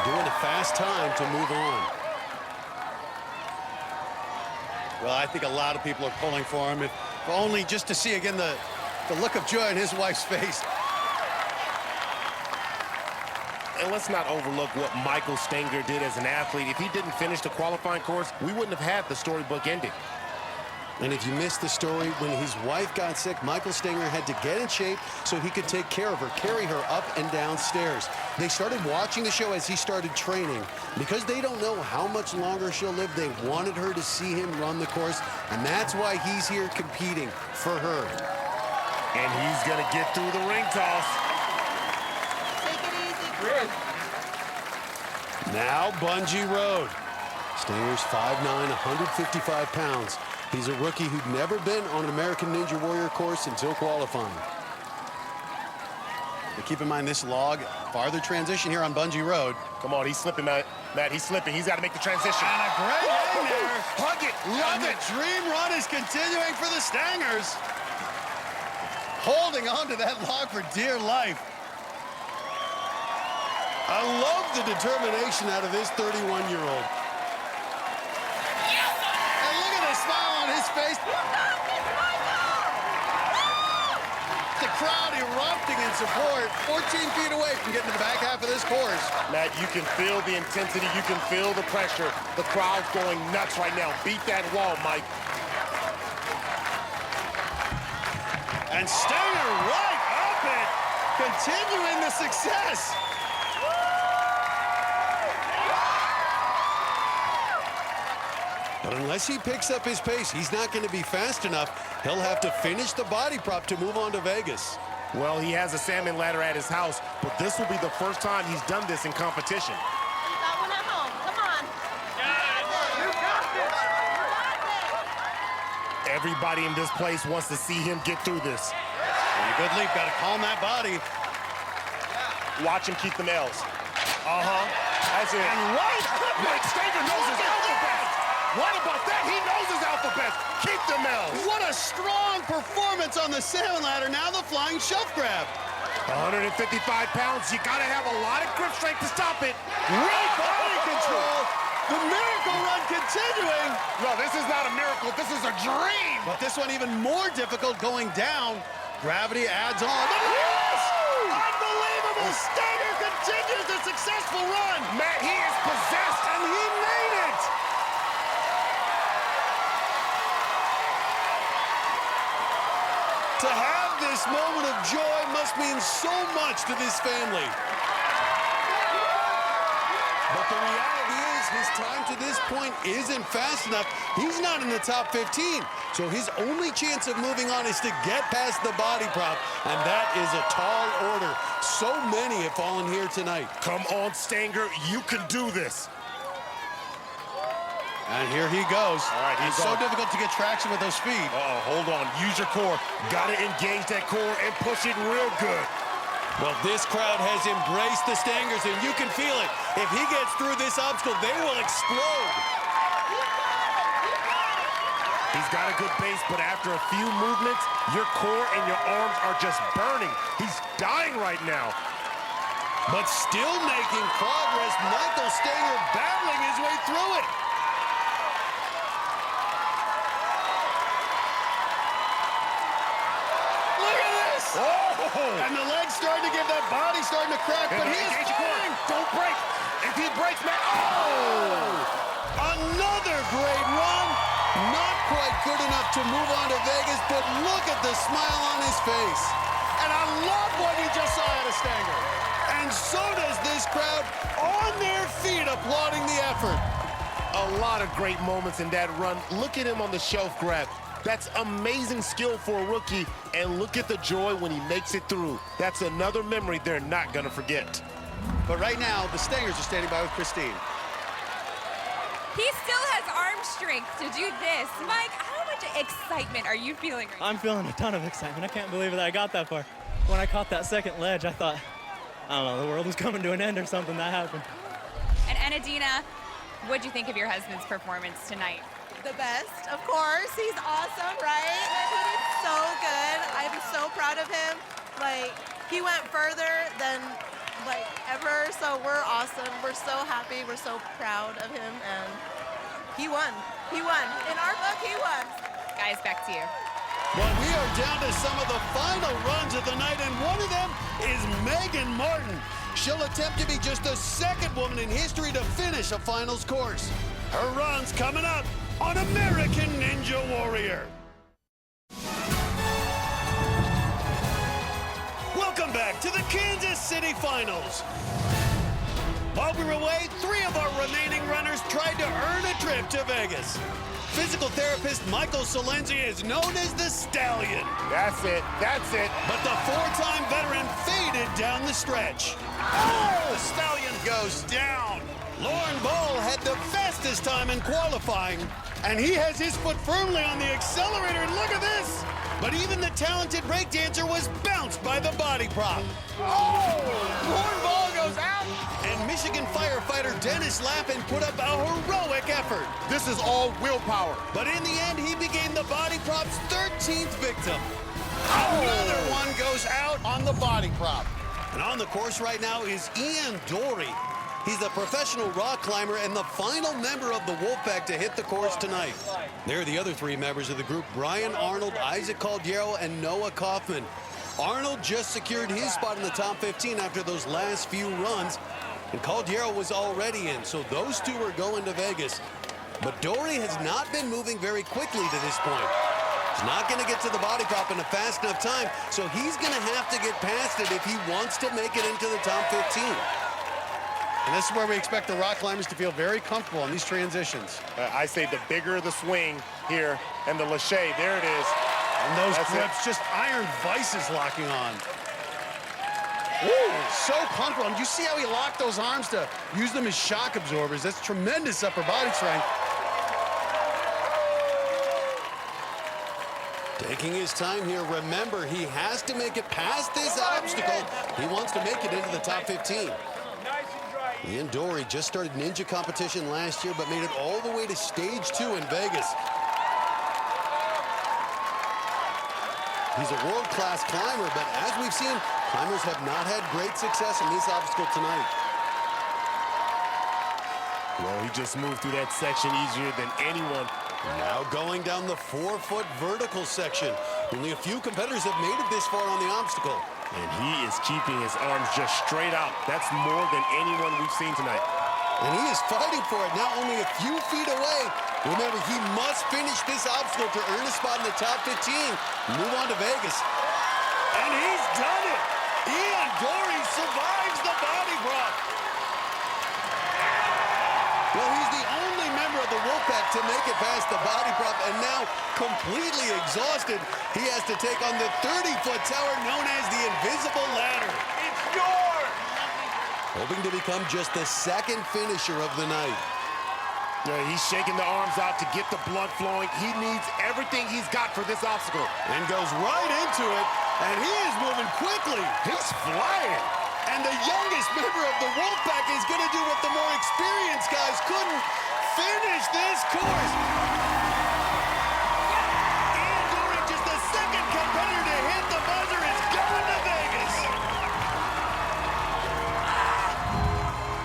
Speaker 3: doing a fast time to move on. Well, I think a lot of people are pulling for him, if only just to see again the look of joy in his wife's face.
Speaker 5: And let's not overlook what Michael Stenger did as an athlete. If he didn't finish the qualifying course, we wouldn't have had the storybook ending.
Speaker 3: And if you missed the story, when his wife got sick, Michael Stenger had to get in shape so he could take care of her, carry her up and down stairs. They started watching the show as he started training. Because they don't know how much longer she'll live, they wanted her to see him run the course, and that's why he's here competing for her.
Speaker 5: And he's gonna get through the ring toss.
Speaker 3: Now Bungee Road. Stenger's 5'9", 155 pounds. He's a rookie who'd never been on an American Ninja Warrior course until qualifying. But keep in mind this log, farther transition here on Bungee Road.
Speaker 5: Come on, he's slipping, Matt. He's slipping. He's got to make the transition.
Speaker 3: And a great hang there.
Speaker 5: Hug it, love it.
Speaker 3: The dream run is continuing for the Stangers. Holding on to that log for dear life. I love the determination out of this 31-year-old. Yes, and look at the smile on his face. The crowd erupting in support, 14 feet away from getting to the back half of this course.
Speaker 5: Matt, you can feel the intensity. You can feel the pressure. The crowd's going nuts right now. Beat that wall, Mike.
Speaker 3: And Stenger right up it, continuing the success. But unless he picks up his pace, he's not going to be fast enough. He'll have to finish the body prop to move on to Vegas.
Speaker 5: Well, he has a salmon ladder at his house, but this will be the first time he's done this in competition.
Speaker 13: You got one at home. Come on. You got this.
Speaker 5: Everybody in this place wants to see him get through this.
Speaker 3: And a good leap, got to calm that body.
Speaker 5: Watch him keep the nails. That's it.
Speaker 3: And right up
Speaker 5: Mike Stenger knows his alphabet. What about that? He knows his alphabet. Keep the nails.
Speaker 3: What a strong performance on the salmon ladder. Now the flying shove grab.
Speaker 5: 155 pounds. You got to have a lot of grip strength to stop it.
Speaker 3: Great body control. The miracle run continuing.
Speaker 5: No, this is not a miracle. This is a dream.
Speaker 3: But this one even more difficult going down. Gravity adds on. Yes! Unbelievable. Stenger continues the successful run.
Speaker 5: Matt, he is possessed.
Speaker 3: And he made it. To have this moment of joy must mean so much to this family. But the reality is his time to this point isn't fast enough. He's not in the top 15. So his only chance of moving on is to get past the body prop. And that is a tall order. So many have fallen here tonight.
Speaker 5: Come on, Stenger. You can do this.
Speaker 3: And here he goes.
Speaker 5: All right,
Speaker 3: it's so difficult to get traction with those feet.
Speaker 5: Hold on. Use your core. Got to engage that core and push it real good.
Speaker 3: Well, this crowd has embraced the Stangers, and you can feel it. If he gets through this obstacle, they will explode.
Speaker 5: He's got a good base, but after a few movements, your core and your arms are just burning. He's dying right now.
Speaker 3: But still making progress. Michael Stenger battling his way through it. And the leg's starting to give that body starting to crack, but he is flying.
Speaker 5: Don't break. If he breaks, man,
Speaker 3: Another great run. Not quite good enough to move on to Vegas, but look at the smile on his face. And I love what we just saw out of Stenger. And so does this crowd on their feet applauding the effort.
Speaker 5: A lot of great moments in that run. Look at him on the shelf grab. That's amazing skill for a rookie, and look at the joy when he makes it through. That's another memory they're not going to forget.
Speaker 3: But right now, the Stangers are standing by with Kristine.
Speaker 7: He still has has arm strength to do this. Mike, how much excitement are you feeling right now?
Speaker 19: I'm feeling a ton of excitement. I can't believe that I got that far. When I caught that second ledge, I thought, I don't know, the world was coming to an end or something. That happened.
Speaker 7: And Anadina, what'd you think of your husband's performance tonight?
Speaker 23: The best, of course. He's awesome, right? He did so good. I'm so proud of him. Like, he went further than ever, so we're awesome. We're so happy. We're so proud of him, and he won. He won. In our book, he won.
Speaker 7: Guys, back to you.
Speaker 3: Well, we are down to some of the final runs of the night, and one of them is Megan Martin. She'll attempt to be just the second woman in history to finish a finals course. Her run's coming up on American Ninja Warrior. Welcome back to the Kansas City Finals. While we were away, 3 of our remaining runners tried to earn a trip to Vegas. Physical therapist Michael Salenzi is known as the Stallion.
Speaker 20: That's it. That's it.
Speaker 3: But the 4-time veteran faded down the stretch. Oh, the Stallion goes down. Lauren Ball had the fastest time in qualifying, and he has his foot firmly on the accelerator, and look at this. But even the talented breakdancer was bounced by the body prop. Oh! Lauren Ball goes out, and Michigan firefighter Dennis Lappin put up a heroic effort.
Speaker 20: This is all willpower.
Speaker 3: But in the end, he became the body prop's 13th victim. Another one goes out on the body prop. And on the course right now is Ian Dory. He's a professional rock climber and the final member of the Wolfpack to hit the course tonight. There are the other 3 members of the group: Brian Arnold, Isaac Caldiero, and Noah Kaufman. Arnold just secured his spot in the top 15 after those last few runs, and Caldiero was already in, so those 2 are going to Vegas. But Dory has not been moving very quickly to this point. He's not going to get to the body prop in a fast enough time, so he's going to have to get past it if he wants to make it into the top 15.
Speaker 10: And this is where we expect the rock climbers to feel very comfortable in these transitions.
Speaker 20: I say the bigger the swing here, and the lache, there it is.
Speaker 10: And those
Speaker 20: That's
Speaker 10: grips, just iron vices locking on. Woo, so comfortable. And you see how he locked those arms to use them as shock absorbers. That's tremendous upper body strength.
Speaker 3: Taking his time here, remember, he has to make it past this obstacle. He wants to make it into the top 15. Ian Dory just started ninja competition last year, but made it all the way to stage 2 in Vegas. He's a world-class climber, but as we've seen, climbers have not had great success in this obstacle tonight.
Speaker 20: Well, he just moved through that section easier than anyone.
Speaker 3: Now going down the 4-foot vertical section. Only a few competitors have made it this far on the obstacle.
Speaker 20: And he is keeping his arms just straight out. That's more than anyone we've seen tonight.
Speaker 3: And he is fighting for it, now only a few feet away. Remember, he must finish this obstacle to earn a spot in the top 15. Move on to Vegas.
Speaker 2: And he's done it. Ian Dory survives the body prop.
Speaker 3: Well, he's the only member of the Wolfpack to make it past the body prop, and now completely exhausted, he has to take on the 30-foot tower known as the Invisible Ladder.
Speaker 2: It's yours!
Speaker 3: Hoping to become just the second finisher of the night.
Speaker 20: Yeah, he's shaking the arms out to get the blood flowing. He needs everything he's got for this obstacle.
Speaker 3: And goes right into it, and he is moving quickly.
Speaker 20: He's flying.
Speaker 3: And the youngest member of the Wolfpack is going to do what the more experienced guys couldn't: finish this course. Ian Dory, just the second competitor to hit the buzzer, is going to Vegas.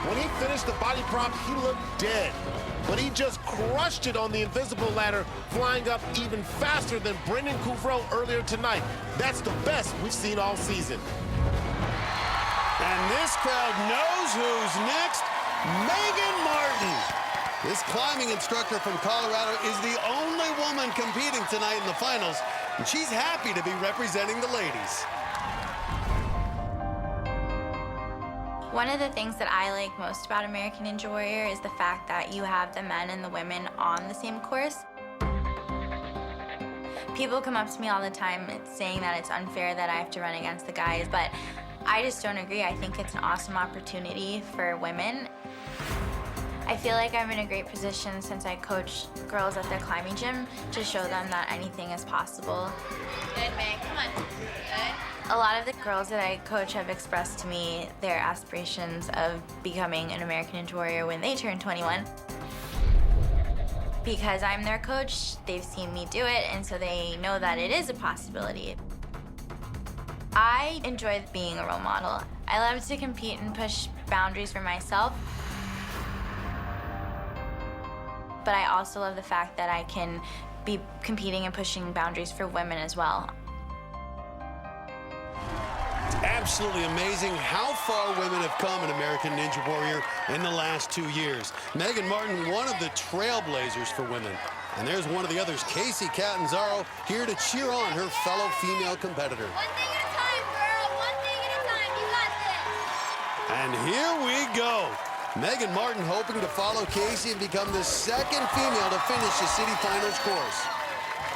Speaker 20: When he finished the body prop, he looked dead. But he just crushed it on the Invisible Ladder, flying up even faster than Brendan Couvreau earlier tonight. That's the best we've seen all season.
Speaker 3: And this crowd knows who's next: Megan Martin. This climbing instructor from Colorado is the only woman competing tonight in the finals, and she's happy to be representing the ladies.
Speaker 4: One of the things that I like most about American Ninja Warrior is the fact that you have the men and the women on the same course. People come up to me all the time saying that it's unfair that I have to run against the guys, but I just don't agree. I think it's an awesome opportunity for women. I feel like I'm in a great position since I coach girls at their climbing gym to show them that anything is possible. Good, Meg. Come on. Good. A lot of the girls that I coach have expressed to me their aspirations of becoming an American Ninja Warrior when they turn 21. Because I'm their coach, they've seen me do it, and so they know that it is a possibility. I enjoy being a role model. I love to compete and push boundaries for myself. But I also love the fact that I can be competing and pushing boundaries for women as well.
Speaker 3: It's absolutely amazing how far women have come in American Ninja Warrior in the last 2 years. Megan Martin, one of the trailblazers for women. And there's one of the others, Casey Catanzaro, here to cheer on her fellow female competitor.
Speaker 13: One thing at a time, girl. One thing at a time. You got this.
Speaker 3: And here we go. Megan Martin hoping to follow Casey and become the second female to finish the city finals course.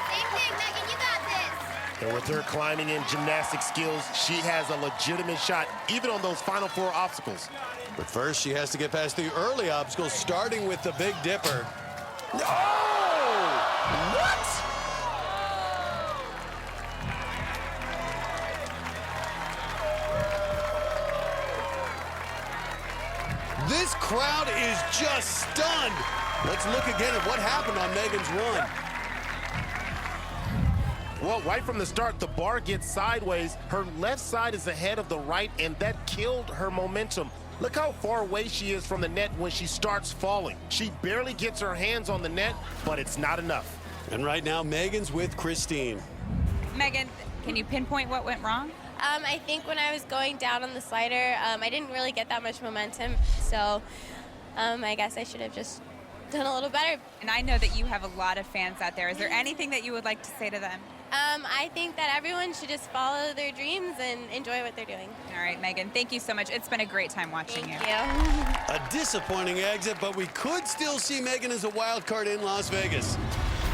Speaker 13: Same thing, Megan. You got this.
Speaker 5: And with her climbing and gymnastic skills, she has a legitimate shot, even on those final 4 obstacles.
Speaker 3: But first, she has to get past the early obstacles, starting with the Big Dipper. What? This crowd is just stunned. Let's look again at what happened on Megan's run.
Speaker 5: Well, right from the start, the bar gets sideways. Her left side is ahead of the right, and that killed her momentum. Look how far away she is from the net when she starts falling. She barely gets her hands on the net, but it's not enough.
Speaker 3: And right now, Megan's with Kristine.
Speaker 7: Megan, can you pinpoint what went wrong?
Speaker 4: I think when I was going down on the slider, I didn't really get that much momentum, so I guess I should have just done a little better.
Speaker 7: And I know that you have a lot of fans out there. Is there anything that you would like to say to them?
Speaker 4: I think that everyone should just follow their dreams and enjoy what they're doing.
Speaker 7: All right, Megan, thank you so much. It's been a great time watching you.
Speaker 4: Thank you.
Speaker 3: A disappointing exit, but we could still see Megan as a wild card in Las Vegas.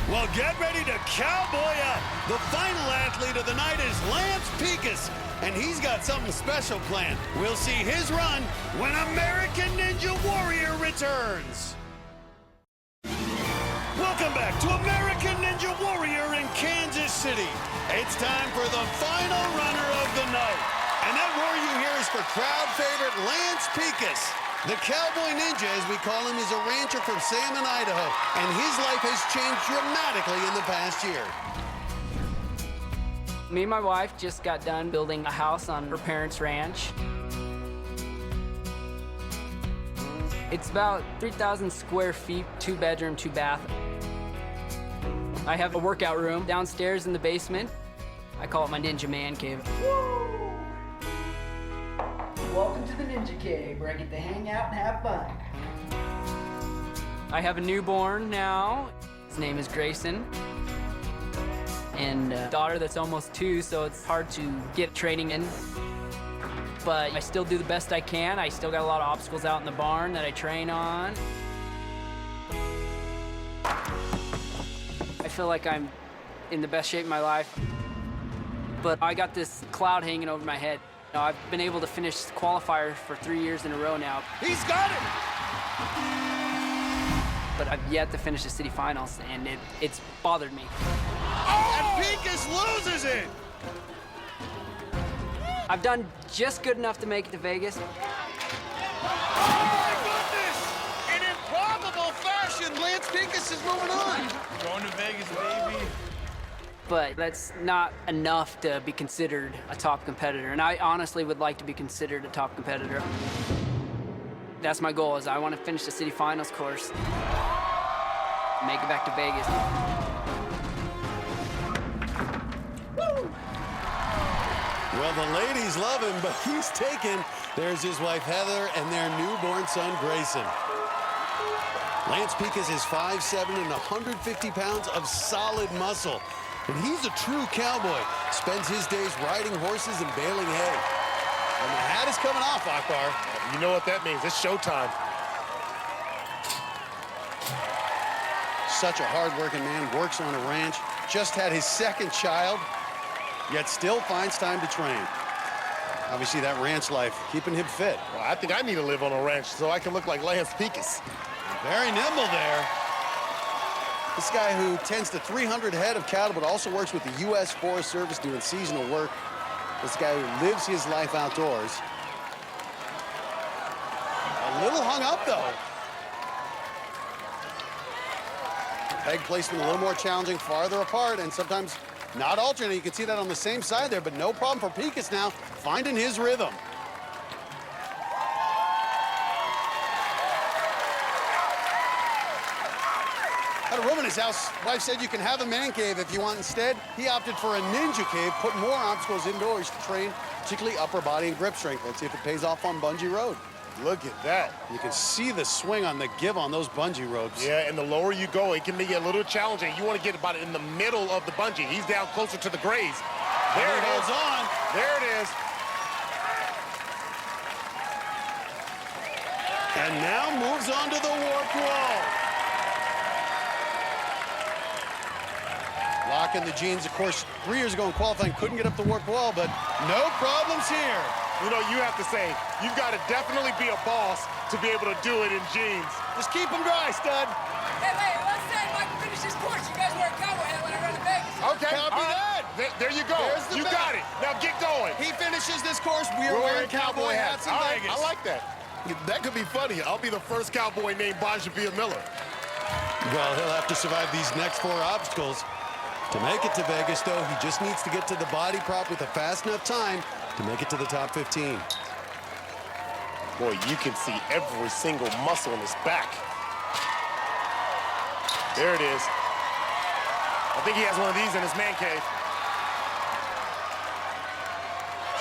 Speaker 3: Well, get ready to cowboy up. The final athlete of the night is Lance Pekus, and he's got something special planned. We'll see his run when American Ninja Warrior returns. Welcome back to American Ninja Warrior in Kansas City. It's time for the final runner of the night. And that roar you hear is for crowd favorite Lance Pekus. The Cowboy Ninja, as we call him, is a rancher from Salmon, Idaho, and his life has changed dramatically in the past year.
Speaker 11: Me and my wife just got done building a house on her parents' ranch. It's about 3,000 square feet, 2-bedroom, 2-bath. I have a workout room downstairs in the basement. I call it my Ninja Man Cave.
Speaker 12: Welcome to the Ninja Cave, where I get to hang out and have fun.
Speaker 11: I have a newborn now. His name is Grayson. And a daughter that's almost 2, so it's hard to get training in. But I still do the best I can. I still got a lot of obstacles out in the barn that I train on. I feel like I'm in the best shape of my life. But I got this cloud hanging over my head. I've been able to finish qualifiers for 3 years in a row now.
Speaker 3: He's got it!
Speaker 11: But I've yet to finish the city finals, and it's bothered me.
Speaker 2: And Pekus loses it!
Speaker 11: I've done just good enough to make it to Vegas.
Speaker 2: Oh my goodness! In improbable fashion, Lance Pekus is moving on.
Speaker 15: Going to Vegas, baby.
Speaker 11: But that's not enough to be considered a top competitor. And I honestly would like to be considered a top competitor. That's my goal, is I want to finish the city finals course. Make it back to Vegas.
Speaker 3: Woo! Well, the ladies love him, but he's taken. There's his wife, Heather, and their newborn son, Grayson. Lance Pekus is 5'7" and 150 pounds of solid muscle. And he's a true cowboy. Spends his days riding horses and baling hay. And the hat is coming off, Akbar.
Speaker 5: You know what that means. It's showtime.
Speaker 3: Such a hard-working man, works on a ranch, just had his second child, yet still finds time to train. Obviously, that ranch life, keeping him fit.
Speaker 5: Well, I think I need to live on a ranch so I can look like Lance Pekus.
Speaker 3: Very nimble there. This guy who tends to 300 head of cattle, but also works with the U.S. Forest Service doing seasonal work. This guy who lives his life outdoors. A little hung up, though. Peg placement a little more challenging, farther apart, and sometimes not alternate. You can see that on the same side there, but no problem for Pincus now, finding his rhythm. Had a room in his house. Wife said you can have a man cave if you want. Instead, he opted for a ninja cave, put more obstacles indoors to train, particularly upper body and grip strength. Let's see if it pays off on bungee road.
Speaker 20: Look at that.
Speaker 3: You can see the swing on the give on those bungee ropes.
Speaker 20: Yeah, and the lower you go, it can be a little challenging. You want to get about in the middle of the bungee. He's down closer to the graze. There it is.
Speaker 3: On.
Speaker 20: There it is.
Speaker 3: And now moves on to the warp wall. Locking the jeans, of course, 3 years ago in qualifying, couldn't get up the warp wall, but no problems here.
Speaker 20: You know, you have to say, you've got to definitely be a boss to be able to do it in jeans.
Speaker 3: Just keep them dry, stud.
Speaker 12: Hey, wait, let's say if I can finish this course, you guys wear a cowboy hat when I run to Vegas.
Speaker 20: Okay,
Speaker 3: Copy that.
Speaker 20: There you go. You got it. Now get going.
Speaker 3: He finishes this course, we are wearing cowboy hats in Vegas.
Speaker 20: I like that. That could be funny. I'll be the first cowboy named Gbaja-Biamila.
Speaker 3: Well, he'll have to survive these next 4 obstacles. To make it to Vegas, though, he just needs to get to the body prop with a fast enough time to make it to the top 15.
Speaker 20: Boy, you can see every single muscle in his back. There it is. I think he has one of these in his man cave.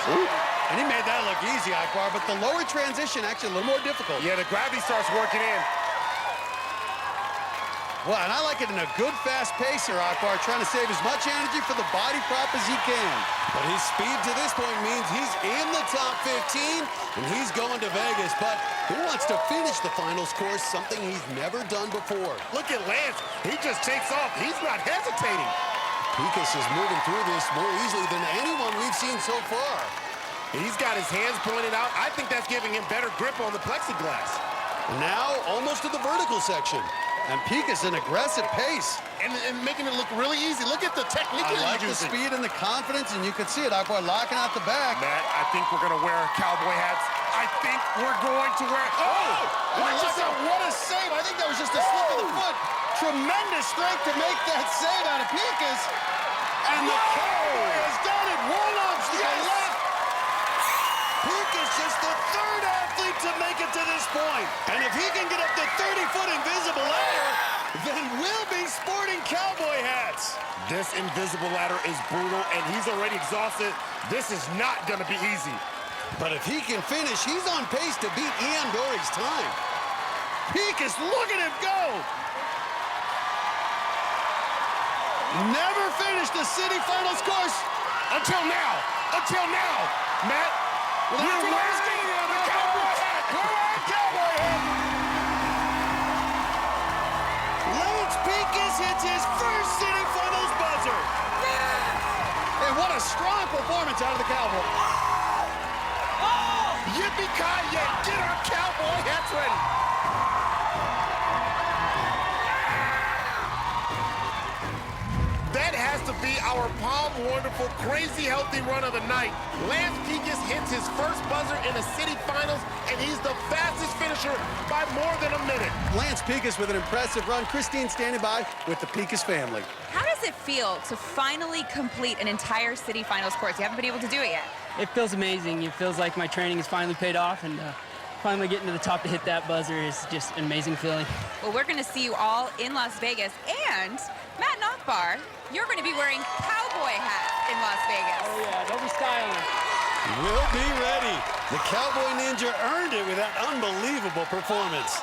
Speaker 3: Ooh. And he made that look easy, Akbar, but the lower transition actually a little more difficult.
Speaker 20: Yeah, the gravity starts working in.
Speaker 3: Well, and I like it in a good, fast pace here, Akbar, trying to save as much energy for the body prop as he can. But his speed to this point means he's in the top 15, and he's going to Vegas. But he wants to finish the finals course, something he's never done before.
Speaker 20: Look at Lance. He just takes off. He's not hesitating.
Speaker 3: Pincus is moving through this more easily than anyone we've seen so far.
Speaker 20: He's got his hands pointed out. I think that's giving him better grip on the plexiglass.
Speaker 3: Now, almost to the vertical section. And Pincus an aggressive pace.
Speaker 20: And making it look really easy. Look at the technique
Speaker 3: I
Speaker 20: he's
Speaker 3: like the
Speaker 20: using.
Speaker 3: speed and the confidence, and you can see it, Akbar locking out the back.
Speaker 20: Matt, I think we're going to wear cowboy hats. I think we're going to wear... Oh!
Speaker 3: What a save. I think that was just a slip of the foot. Tremendous strength to make that save out of Pincus. And the cowboy has done it. One obstacle left. Pincus just the 3rd athlete to make it to this point. And if he can get up the 30-foot invisible ladder, then we'll be sporting cowboy hats.
Speaker 20: This invisible ladder is brutal, and he's already exhausted. This is not going to be easy.
Speaker 3: But if he can finish, he's on pace to beat Ian Dory's time. Pincus, look at him go! Never finished the city finals course
Speaker 20: until now. Until now, Matt.
Speaker 3: Well, we're wearing the cowboy hat. We're wearing cowboy hat. Lance Pincus hits his first city finals buzzer. And what a strong performance out of the cowboy.
Speaker 20: Yippee-ki-yay, get our cowboy hats ready. That has to be our Palm Wonderful Crazy Healthy run of the night. Lance Pincus hits his first buzzer in the city finals, and he's the fastest finisher by more than a minute.
Speaker 3: Lance Pincus with an impressive run. Kristine standing by with the Pincus family.
Speaker 7: How does it feel to finally complete an entire city finals course? You haven't been able to do it yet.
Speaker 11: It feels amazing. It feels like my training has finally paid off, and finally getting to the top to hit that buzzer is just an amazing feeling.
Speaker 7: Well, we're going to see you all in Las Vegas, and Matt and Akbar, you're going to be wearing cowboy hats in Las Vegas.
Speaker 11: Oh, yeah, don't be styling.
Speaker 3: We'll be ready. The Cowboy Ninja earned it with that unbelievable performance.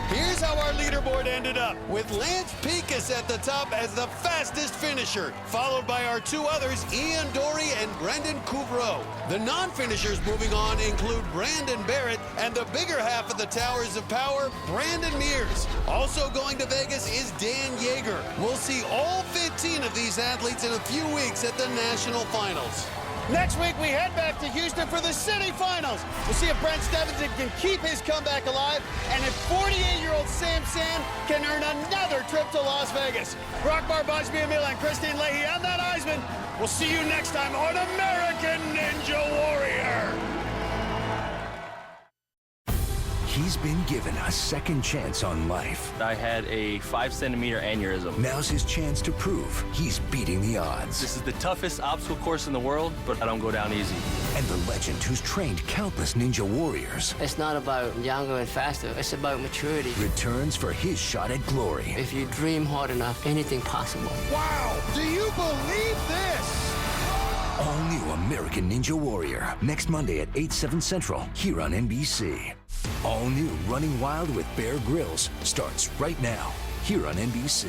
Speaker 3: Here's how our leaderboard ended up, with Lance Pincus at the top as the fastest finisher, followed by our 2 others, Ian Dory and Brendan Couvreau. The non-finishers moving on include Brandon Barrett and the bigger half of the Towers of Power, Brandon Mears. Also going to Vegas is Dan Yeager. We'll see all 15 of these athletes in a few weeks at the National Finals.
Speaker 2: Next week, we head back to Houston for the city finals. We'll see if Brent Stevenson can keep his comeback alive and if 48-year-old Sam Sand can earn another trip to Las Vegas. For Akbar, Gbaja-Biamila, and Kristine Leahy, I'm that Iseman. We'll see you next time on American Ninja Warrior.
Speaker 6: He's been given a second chance on life.
Speaker 21: I had a 5-centimeter aneurysm.
Speaker 6: Now's his chance to prove he's beating the odds.
Speaker 21: This is the toughest obstacle course in the world, but I don't go down easy.
Speaker 6: And the legend who's trained countless ninja warriors
Speaker 22: It's not about younger and faster. It's about maturity.
Speaker 6: returns for his shot at glory.
Speaker 22: If you dream hard enough, anything possible.
Speaker 2: Wow, do you believe this?
Speaker 6: All new American Ninja Warrior. Next Monday at 8/7 Central, here on NBC. All new Running Wild with Bear Grylls starts right now, here on NBC.